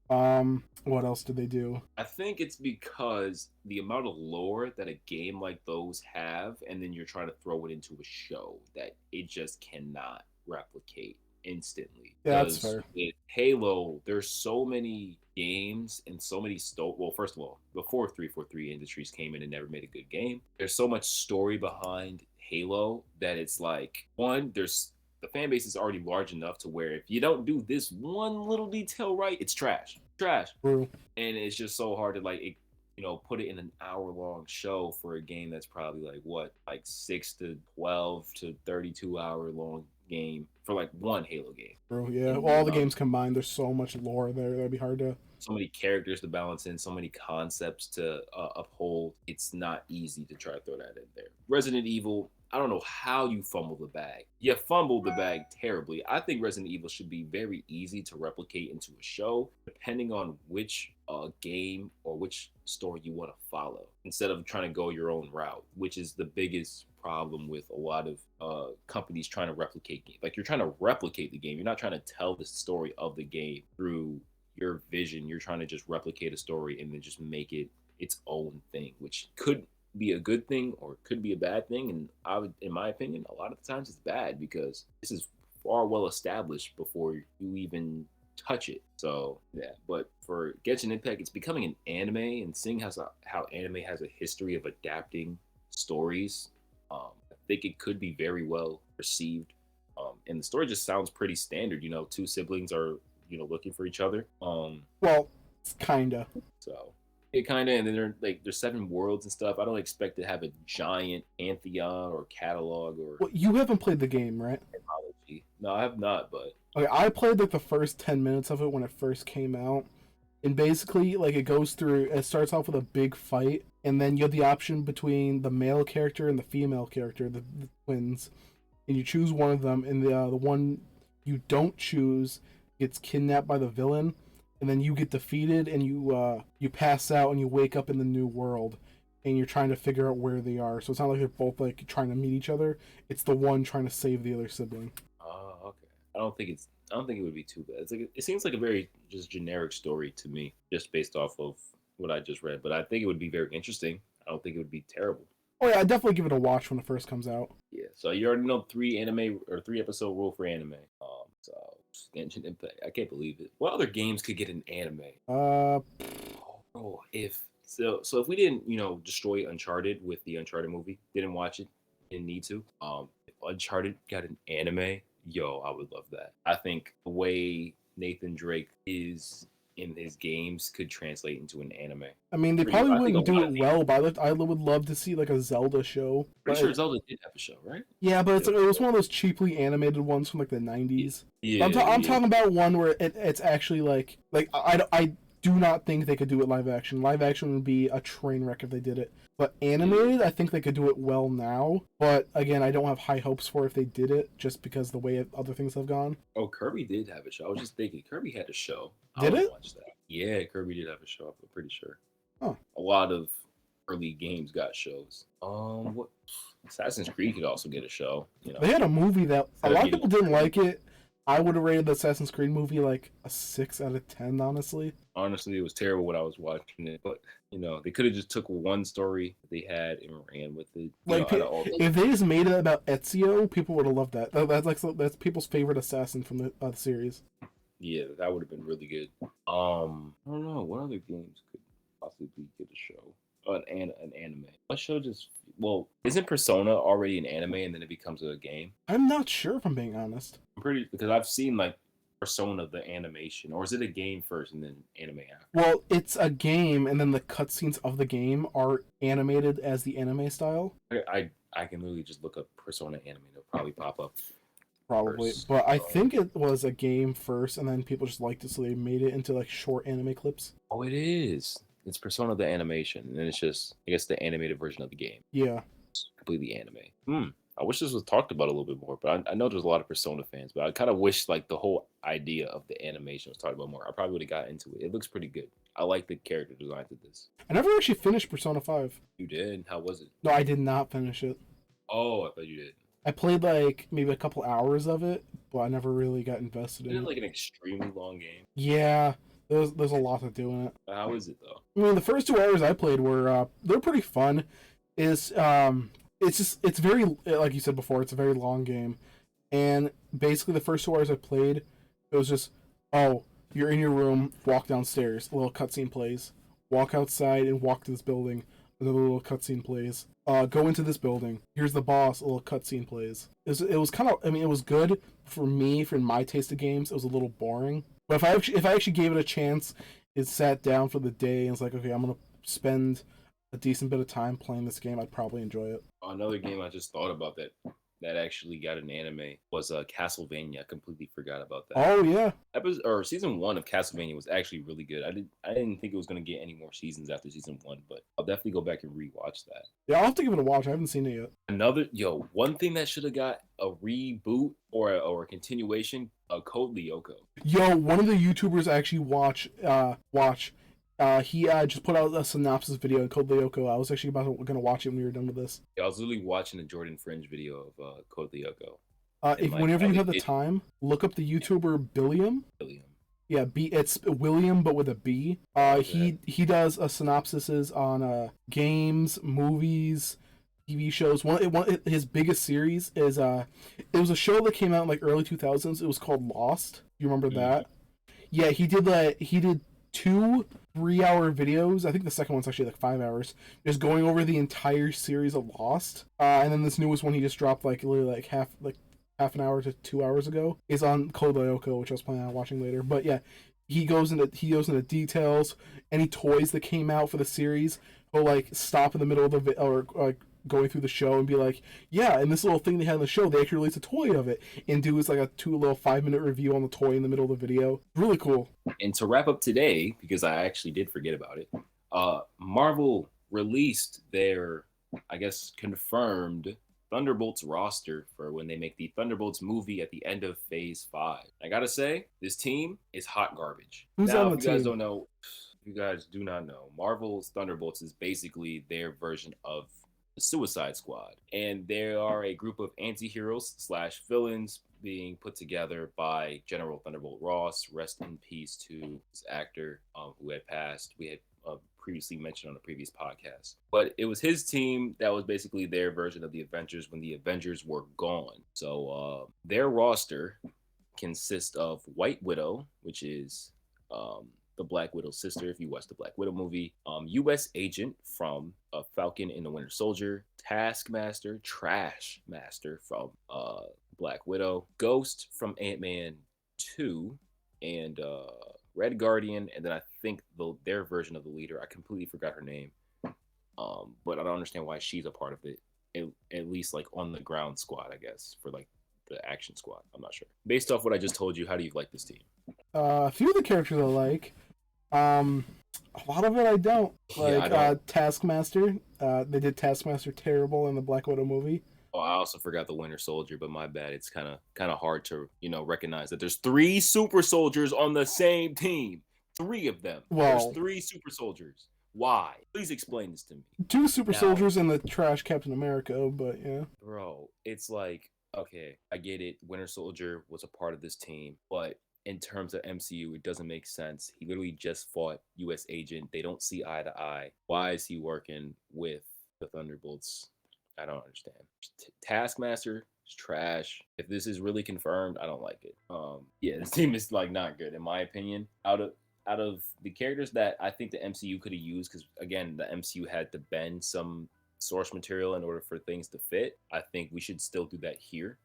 What else did they do? I think it's because the amount of lore that a game like those have, and then you're trying to throw it into a show that it just cannot replicate instantly. Yeah, that's fair. With Halo, there's so many games and so many well, first of all, before 343 Industries came in and never made a good game, there's so much story behind Halo that it's like, one, there's the fan base is already large enough to where if you don't do this one little detail right, it's trash. True. And it's just so hard to put it in an hour-long show for a game that's probably like 6 to 12 to 32-hour long game for like one Halo game. True, yeah. All the games combined, there's so much lore there. That'd be hard to. So many characters to balance in, so many concepts to uphold. It's not easy to try to throw that in there. Resident Evil, I don't know how you fumble the bag. You fumbled the bag terribly. I think Resident Evil should be very easy to replicate into a show, depending on which game or which story you want to follow, instead of trying to go your own route, which is the biggest problem with a lot of companies trying to replicate games. Like, you're trying to replicate the game. You're not trying to tell the story of the game through your vision. You're trying to just replicate a story and then just make it its own thing, which could be a good thing or could be a bad thing. And in my opinion, a lot of the times it's bad because this is far well established before you even touch it. So yeah, but for Genshin Impact, it's becoming an anime, and seeing how anime has a history of adapting stories, I think it could be very well received. And the story just sounds pretty standard. Two siblings are looking for each other. Well, it's kinda. So it kinda, and then there's 7 worlds and stuff. I don't expect to have a giant pantheon or catalog or. Well, you haven't played the game, right? Technology. No, I have not, but. Okay, I played like the first 10 minutes of it when it first came out. And basically, like, it starts off with a big fight, and then you have the option between the male character and the female character, the twins. And you choose one of them, and the one you don't choose gets kidnapped by the villain, and then you get defeated, and you pass out, and you wake up in the new world, and you're trying to figure out where they are. So it's not like they're both like trying to meet each other. It's the one trying to save the other sibling. Oh, okay. I don't think it would be too bad. It seems like a very just generic story to me, just based off of what I just read. But I think it would be very interesting. I don't think it would be terrible. Oh yeah, I'd definitely give it a watch when it first comes out. Yeah. So you already know 3 episode rule for anime. So Genshin Impact. I can't believe it. What other games could get an anime? If we didn't destroy Uncharted with the Uncharted movie, didn't watch it, didn't need to. If Uncharted got an anime, I would love that. I think the way Nathan Drake is in his games could translate into an anime. I mean, they probably wouldn't do it well, but I would love to see like a Zelda show. Pretty sure Zelda did have a show, right? Yeah, but it was one of those cheaply animated ones from like the 90s. Yeah, I'm talking about one where it's actually like I do not think they could do it live action. Live action would be a train wreck if they did it. But animated, I think they could do it well now. But again, I don't have high hopes for if they did it, just because the way other things have gone. Oh, Kirby did have a show. I was just thinking, Kirby had a show. Did it? Watch that. Yeah, Kirby did have a show. I'm pretty sure. Huh. A lot of early games got shows. What? Assassin's Creed could also get a show. They had a movie that a lot of people didn't like it. I would have rated the Assassin's Creed movie like a 6 out of 10, honestly. Honestly, it was terrible when I was watching it, but they could have just took one story that they had and ran with it. If they just made it about Ezio, people would have loved that. That's people's favorite assassin from the series. Yeah, that would have been really good. I don't know what other games could possibly get a show. An anime. What show just well, isn't Persona already an anime and then it becomes a game? I'm not sure if I'm being honest. I'm pretty because I've seen like Persona the animation, or is it a game first and then anime after? Well, it's a game, and then the cutscenes of the game are animated as the anime style. I can literally just look up Persona anime. It'll probably pop up. Probably, but I think it was a game first, and then people just liked it, so they made it into like short anime clips. Oh, it is. It's Persona the animation, and then it's just I guess the animated version of the game. Yeah. It's completely anime. I wish this was talked about a little bit more, but I know there's a lot of Persona fans, but I kind of wish like the whole idea of the animation was talked about more. I probably would have got into it. It looks pretty good. I like the character designs of this. I never actually finished Persona 5. You did? How was it? No, I did not finish it. Oh, I thought you did. I played like maybe a couple hours of it, but I never really got invested in Isn't it. it like an extremely long game? Yeah, there's a lot to do in it. How is it though? I mean, the first 2 hours I played were they're pretty fun. It's very, like you said before, it's a very long game, and basically the first 2 hours I played, it was just, oh, you're in your room, walk downstairs, a little cutscene plays, walk outside and walk to this building, another little cutscene plays. Go into this building. Here's the boss. A little cutscene plays. It was kind of. I mean, it was good for me for my taste of games. It was a little boring. But if I actually gave it a chance, it sat down for the day and was like, okay, I'm gonna spend a decent bit of time playing this game. I'd probably enjoy it. Another game I just thought about that actually got an anime was Castlevania. I completely forgot about that. Oh yeah. Season 1 of Castlevania was actually really good. I didn't think it was gonna get any more seasons after season 1, but I'll definitely go back and rewatch that. Yeah, I'll have to give it a watch. I haven't seen it yet. One thing that should have got a reboot or a continuation, Code Lyoko. Yo, one of the YouTubers I actually watch. He just put out a synopsis video in Code Lyoko. I was actually gonna watch it when we were done with this. Yeah, I was literally watching a Jordan Fringe video of Code Lyoko. Whenever you have the time, look up the YouTuber Billiam. Yeah, it's William but with a B. He does synopsises on games, movies, TV shows. His biggest series is it was a show that came out in like early 2000s. It was called Lost. You remember that? Yeah, he did 2 3-hour videos. I think the second one's actually like 5 hours, just going over the entire series of Lost. And then this newest one he just dropped like literally like half an hour to 2 hours ago is on Code Lyoko, which I was planning on watching later. But yeah, he goes into details. Any toys that came out for the series, he'll like stop in the middle of the or like going through the show and be like, yeah, and this little thing they had in the show, they actually released a toy of it, and do like a 5-minute review on the toy in the middle of the video. Really cool. And to wrap up today, because I actually did forget about it, Marvel released their, I guess, confirmed Thunderbolts roster for when they make the Thunderbolts movie at the end of Phase 5. I gotta say, this team is hot garbage. Who's now, on the if you guys team? don't know, if you guys do not know, Marvel's Thunderbolts is basically their version of the Suicide Squad, and they are a group of anti-heroes / villains being put together by General Thunderbolt Ross. Rest in peace to this actor who had passed. We had previously mentioned on a previous podcast. But it was his team that was basically their version of the Avengers when the Avengers were gone. So their roster consists of White Widow, which is the Black Widow's sister, if you watch the Black Widow movie, U.S. Agent from Falcon and the Winter Soldier, Taskmaster, Trash Master from Black Widow, Ghost from Ant-Man 2, and Red Guardian, and then I think their version of the leader, I completely forgot her name, but I don't understand why she's a part of it, at least like on the ground squad, I guess, for like the action squad. I'm not sure. Based off what I just told you, how do you like this team? A few of the characters I like. A lot of it I don't. Like Taskmaster. They did Taskmaster terrible in the Black Widow movie. Oh, I also forgot the Winter Soldier, but my bad. It's kind of hard to recognize that there's 3 super soldiers on the same team. 3 of them. Well, there's 3 super soldiers. Why? Please explain this to me. 2 super soldiers and the trash Captain America, but yeah. Bro, it's like, okay, I get it. Winter Soldier was a part of this team, but in terms of MCU, it doesn't make sense. He literally just fought U.S. Agent. They don't see eye to eye. Why is he working with the Thunderbolts? I don't understand. Taskmaster is trash. If this is really confirmed, I don't like it. Yeah, this team is like not good in my opinion. Out of the characters that I think the MCU could have used, because again, the MCU had to bend some source material in order for things to fit, I think we should still do that here.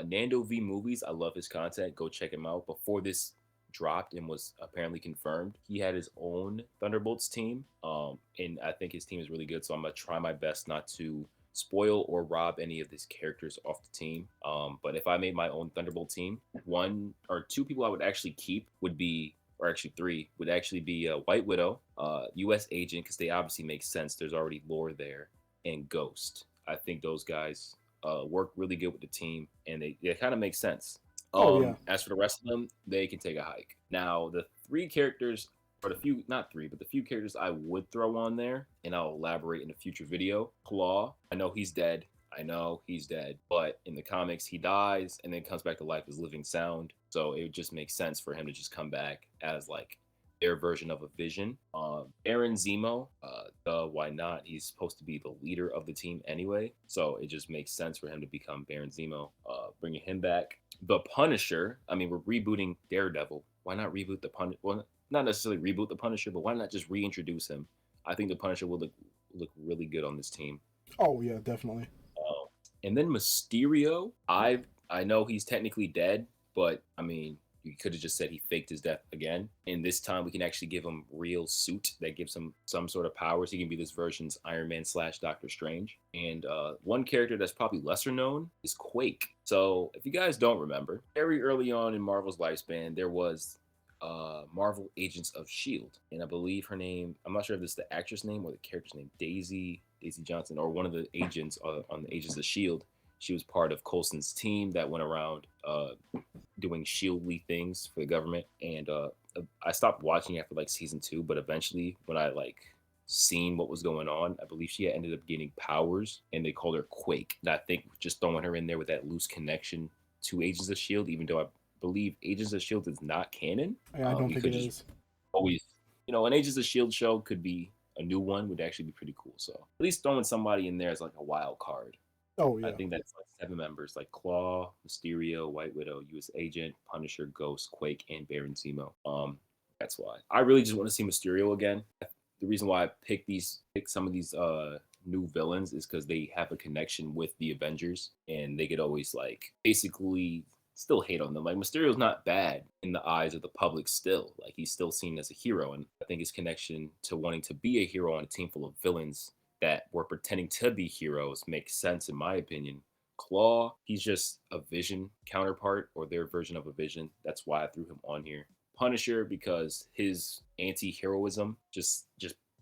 Nando V Movies, I love his content. Go check him out. Before this dropped and was apparently confirmed, he had his own Thunderbolts team, and I think his team is really good. So I'm gonna try my best not to spoil or rob any of these characters off the team. But if I made my own Thunderbolt team, 1 or 2 people I would actually keep would be, or actually 3, would actually be White Widow, U.S. Agent, because they obviously make sense. There's already lore there, and Ghost. I think those guys work really good with the team, and they kind of make sense. As for the rest of them, they can take a hike. Now, the 3 characters, or the few, not 3, but the few characters I would throw on there, and I'll elaborate in a future video. Claw, I know he's dead. But in the comics, he dies and then comes back to life as Living Sound. So it would just make sense for him to just come back as like their version of a Vision. Aaron Zemo, why not? He's supposed to be the leader of the team anyway, so it just makes sense for him to become Baron Zemo. Bringing him back. The Punisher. I mean, we're rebooting Daredevil. Why not reboot the Punisher? Well, not necessarily reboot the Punisher, but why not just reintroduce him? I think the Punisher will look really good on this team. Oh yeah, definitely. And then Mysterio. I know he's technically dead, but I mean, you could have just said he faked his death again. And this time we can actually give him real suit that gives him some sort of powers. He can be this version's Iron Man / Doctor Strange. And one character that's probably lesser known is Quake. So if you guys don't remember, very early on in Marvel's lifespan, there was Marvel Agents of S.H.I.E.L.D. And I believe her name, I'm not sure if this is the actress name or the character's name, Daisy Johnson, or one of the agents on the Agents of S.H.I.E.L.D. She was part of Coulson's team that went around doing shield-y things for the government. And I stopped watching after like season 2, but eventually when I like seen what was going on, I believe she ended up getting powers, and they called her Quake. And I think just throwing her in there with that loose connection to Agents of S.H.I.E.L.D., even though I believe Agents of S.H.I.E.L.D. is not canon. Yeah, I don't think it is. Always, an Agents of S.H.I.E.L.D. show could be a new one, would actually be pretty cool. So at least throwing somebody in there as like a wild card. Oh yeah. I think that's like 7 members, like Claw, Mysterio, White Widow, U.S. Agent, Punisher, Ghost, Quake, and Baron Zemo. That's why I really just want to see Mysterio again. The reason why I pick some of these new villains is because they have a connection with the Avengers, and they could always like basically still hate on them. Like Mysterio's not bad in the eyes of the public still. Like he's still seen as a hero, and I think his connection to wanting to be a hero on a team full of villains that were pretending to be heroes makes sense in my opinion. Claw, he's just a Vision counterpart, or their version of a Vision. That's why I threw him on here. Punisher, because his anti-heroism just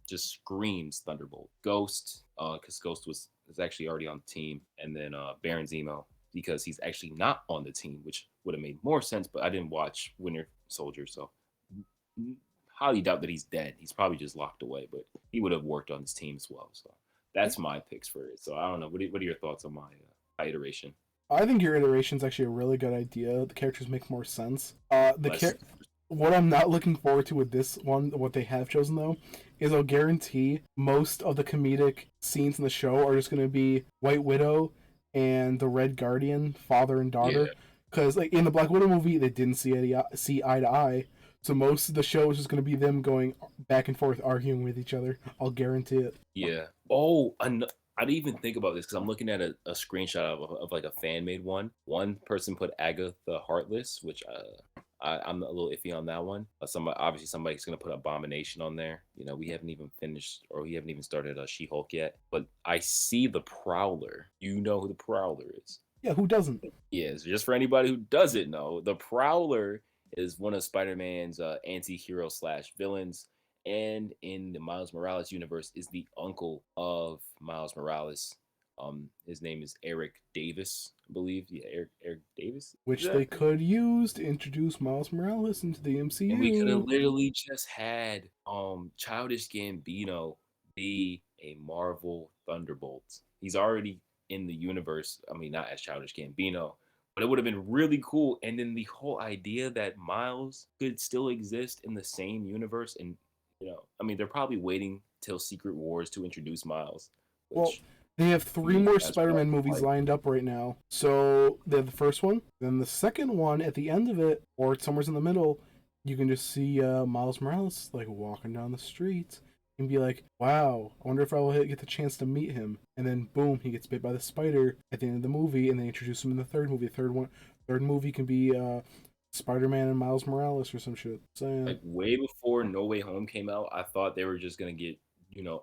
screams Thunderbolt. Ghost, because Ghost was actually already on the team, and then Baron Zemo, because he's actually not on the team, which would have made more sense, but I didn't watch Winter Soldier, so highly doubt that he's dead. He's probably just locked away, but he would have worked on his team as well. So that's my picks for it. So I don't know. What are your thoughts on my iteration? I think your iteration is actually a really good idea. The characters make more sense. What I'm not looking forward to with this one, what they have chosen though, is I'll guarantee most of the comedic scenes in the show are just going to be White Widow and the Red Guardian, father and daughter. Because like in the Black Widow movie, they didn't see eye to eye. So most of the show is just going to be them going back and forth, arguing with each other. I'll guarantee it. Yeah. Oh, I didn't even think about this because I'm looking at a screenshot of like a fan-made one. One person put Agatha Heartless, which I'm a little iffy on that one. Somebody's going to put Abomination on there. We haven't even finished, or we haven't even started She-Hulk yet. But I see the Prowler. You know who the Prowler is. Yeah, who doesn't? Yeah, so just for anybody who doesn't know, the Prowler is one of Spider-Man's anti-hero / villains, and in the Miles Morales universe is the uncle of Miles Morales. His name is Eric Davis, I believe. Yeah, Eric Davis. Which they could use to introduce Miles Morales into the MCU. And we could have literally just had Childish Gambino be a Marvel Thunderbolt. He's already in the universe. I mean, not as Childish Gambino, but it would have been really cool. And then the whole idea that Miles could still exist in the same universe. And, they're probably waiting till Secret Wars to introduce Miles. Well, they have 3 more Spider-Man movies lined up right now. So they have the first one, then the second one at the end of it, or somewhere in the middle, you can just see Miles Morales like walking down the streets. and be like, wow, I wonder if I will get the chance to meet him. And then boom, he gets bit by the spider at the end of the movie, and they introduce him in the third movie. The third movie can be Spider-Man and Miles Morales or some shit. So, Like way before No Way Home came out, I thought they were just gonna get,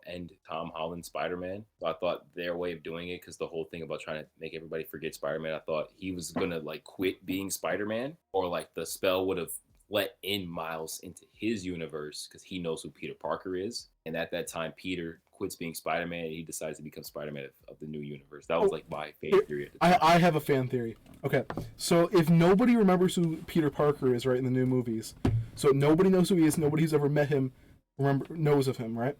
end Tom Holland Spider-Man. So I thought their way of doing it, because the whole thing about trying to make everybody forget Spider-Man, I thought he was gonna like quit being Spider-Man, or like the spell would have let in Miles into his universe because he knows who Peter Parker is. And at that time, Peter quits being Spider-Man and he decides to become Spider-Man of the new universe. That was like my fan theory. I have a fan theory. Okay, so if nobody remembers who Peter Parker is, right, in the new movies, so nobody knows who he is, nobody who's ever met him knows of him, right?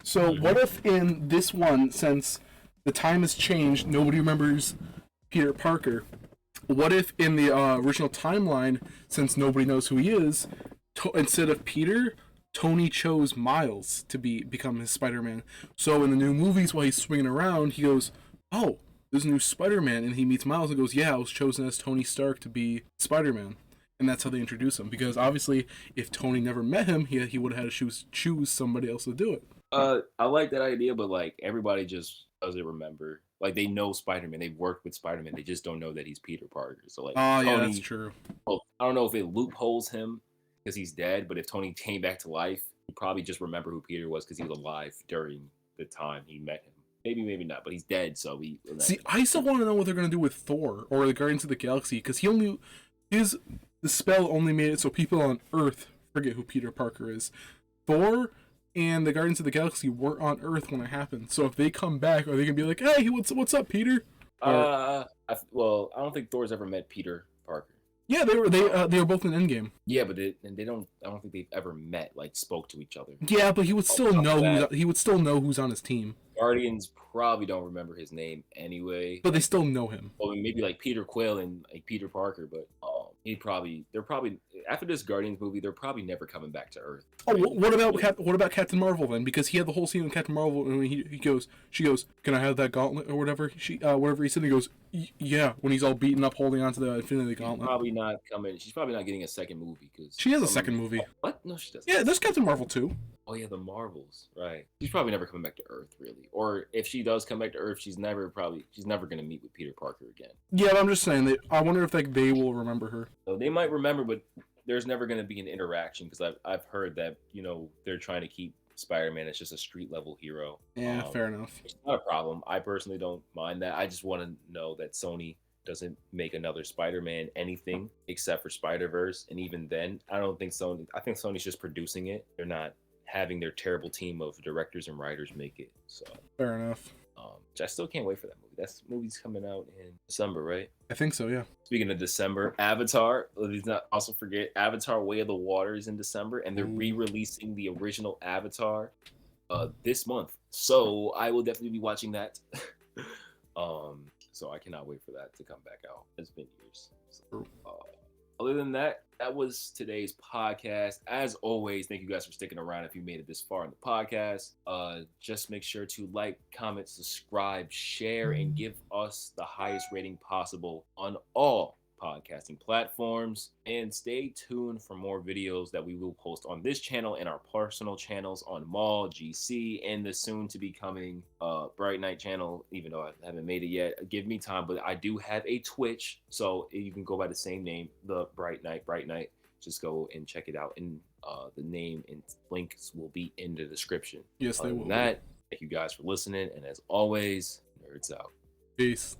So what if in this one, since the time has changed, nobody remembers Peter Parker? What if in the original timeline, since nobody knows who he is, instead of Peter, Tony chose Miles to become his Spider-Man. So in the new movies, while he's swinging around, he goes, "Oh, there's a new Spider-Man," and he meets Miles and goes, "Yeah, I was chosen as Tony Stark to be Spider-Man." And that's how they introduce him. Because obviously, if Tony never met him, he would have had to choose somebody else to do it. I like that idea, but like everybody just doesn't remember. Like they know Spider-Man, they've worked with Spider-Man, they just don't know that he's Peter Parker. So like, Oh, yeah, Tony, that's true. well, I don't know if it loopholes him because he's dead, but if Tony came back to life, he'd probably just remember who Peter was because he was alive during the time he met him. Maybe, maybe not, but he's dead, so we. See, I still want to know what they're gonna do with Thor or the Guardians of the Galaxy, because the spell only made it so people on Earth forget who Peter Parker is. Thor and the Guardians of the Galaxy weren't on Earth when it happened, so if they come back, are they gonna be like, "Hey, what's up, Peter?" I don't think Thor's ever met Peter Parker. Yeah, they were both in Endgame. Yeah, but they don't. I don't think they've ever met, like spoke to each other. Yeah, but he would still know who's on his team. Guardians probably don't remember his name anyway. But they still know him. Well, maybe like Peter Quill and like Peter Parker, but they're probably after this Guardians movie, they're probably never coming back to Earth. Oh, what about Captain Marvel then? Because he had the whole scene with Captain Marvel, and when she goes, "Can I have that gauntlet?" or whatever. Whatever he said, he goes, "Yeah." When he's all beaten up, holding onto the Infinity Gauntlet. She's probably not getting a second movie because she has a second movie. What? No, she doesn't. Yeah, there's Captain Marvel too. Oh yeah, the Marvels, right? She's probably never coming back to Earth, really. Or if she does come back to Earth, she's never gonna meet with Peter Parker again. Yeah, but I'm just saying that I wonder if they will remember her. So they might remember, but there's never gonna be an interaction because I've heard that they're trying to keep Spider-Man as just a street level hero. Yeah, fair enough. It's not a problem. I personally don't mind that. I just want to know that Sony doesn't make another Spider-Man anything except for Spider-Verse, and even then, I think Sony's just producing it. They're not having their terrible team of directors and writers make it. So fair enough. Which I still can't wait for that movie. That movie's coming out in December, right? I think so, yeah. Speaking of December, Avatar. Let's not also forget Avatar: Way of the Water is in December, and they're re-releasing the original Avatar this month. So I will definitely be watching that. So I cannot wait for that to come back out. It's been years. So, other than that, that was today's podcast. As always, thank you guys for sticking around if you made it this far in the podcast. Just make sure to like, comment, subscribe, share, and give us the highest rating possible on all podcasting platforms. And stay tuned for more videos that we will post on this channel and our personal channels on Mall, GC, and the soon to be coming Bryt Night channel, even though I haven't made it yet. Give me time, but I do have a Twitch, so you can go by the same name, the Bryt Night. Just go and check it out, and the name and links will be in the description. Yes, they will. Thank you guys for listening, and as always, nerds out. Peace.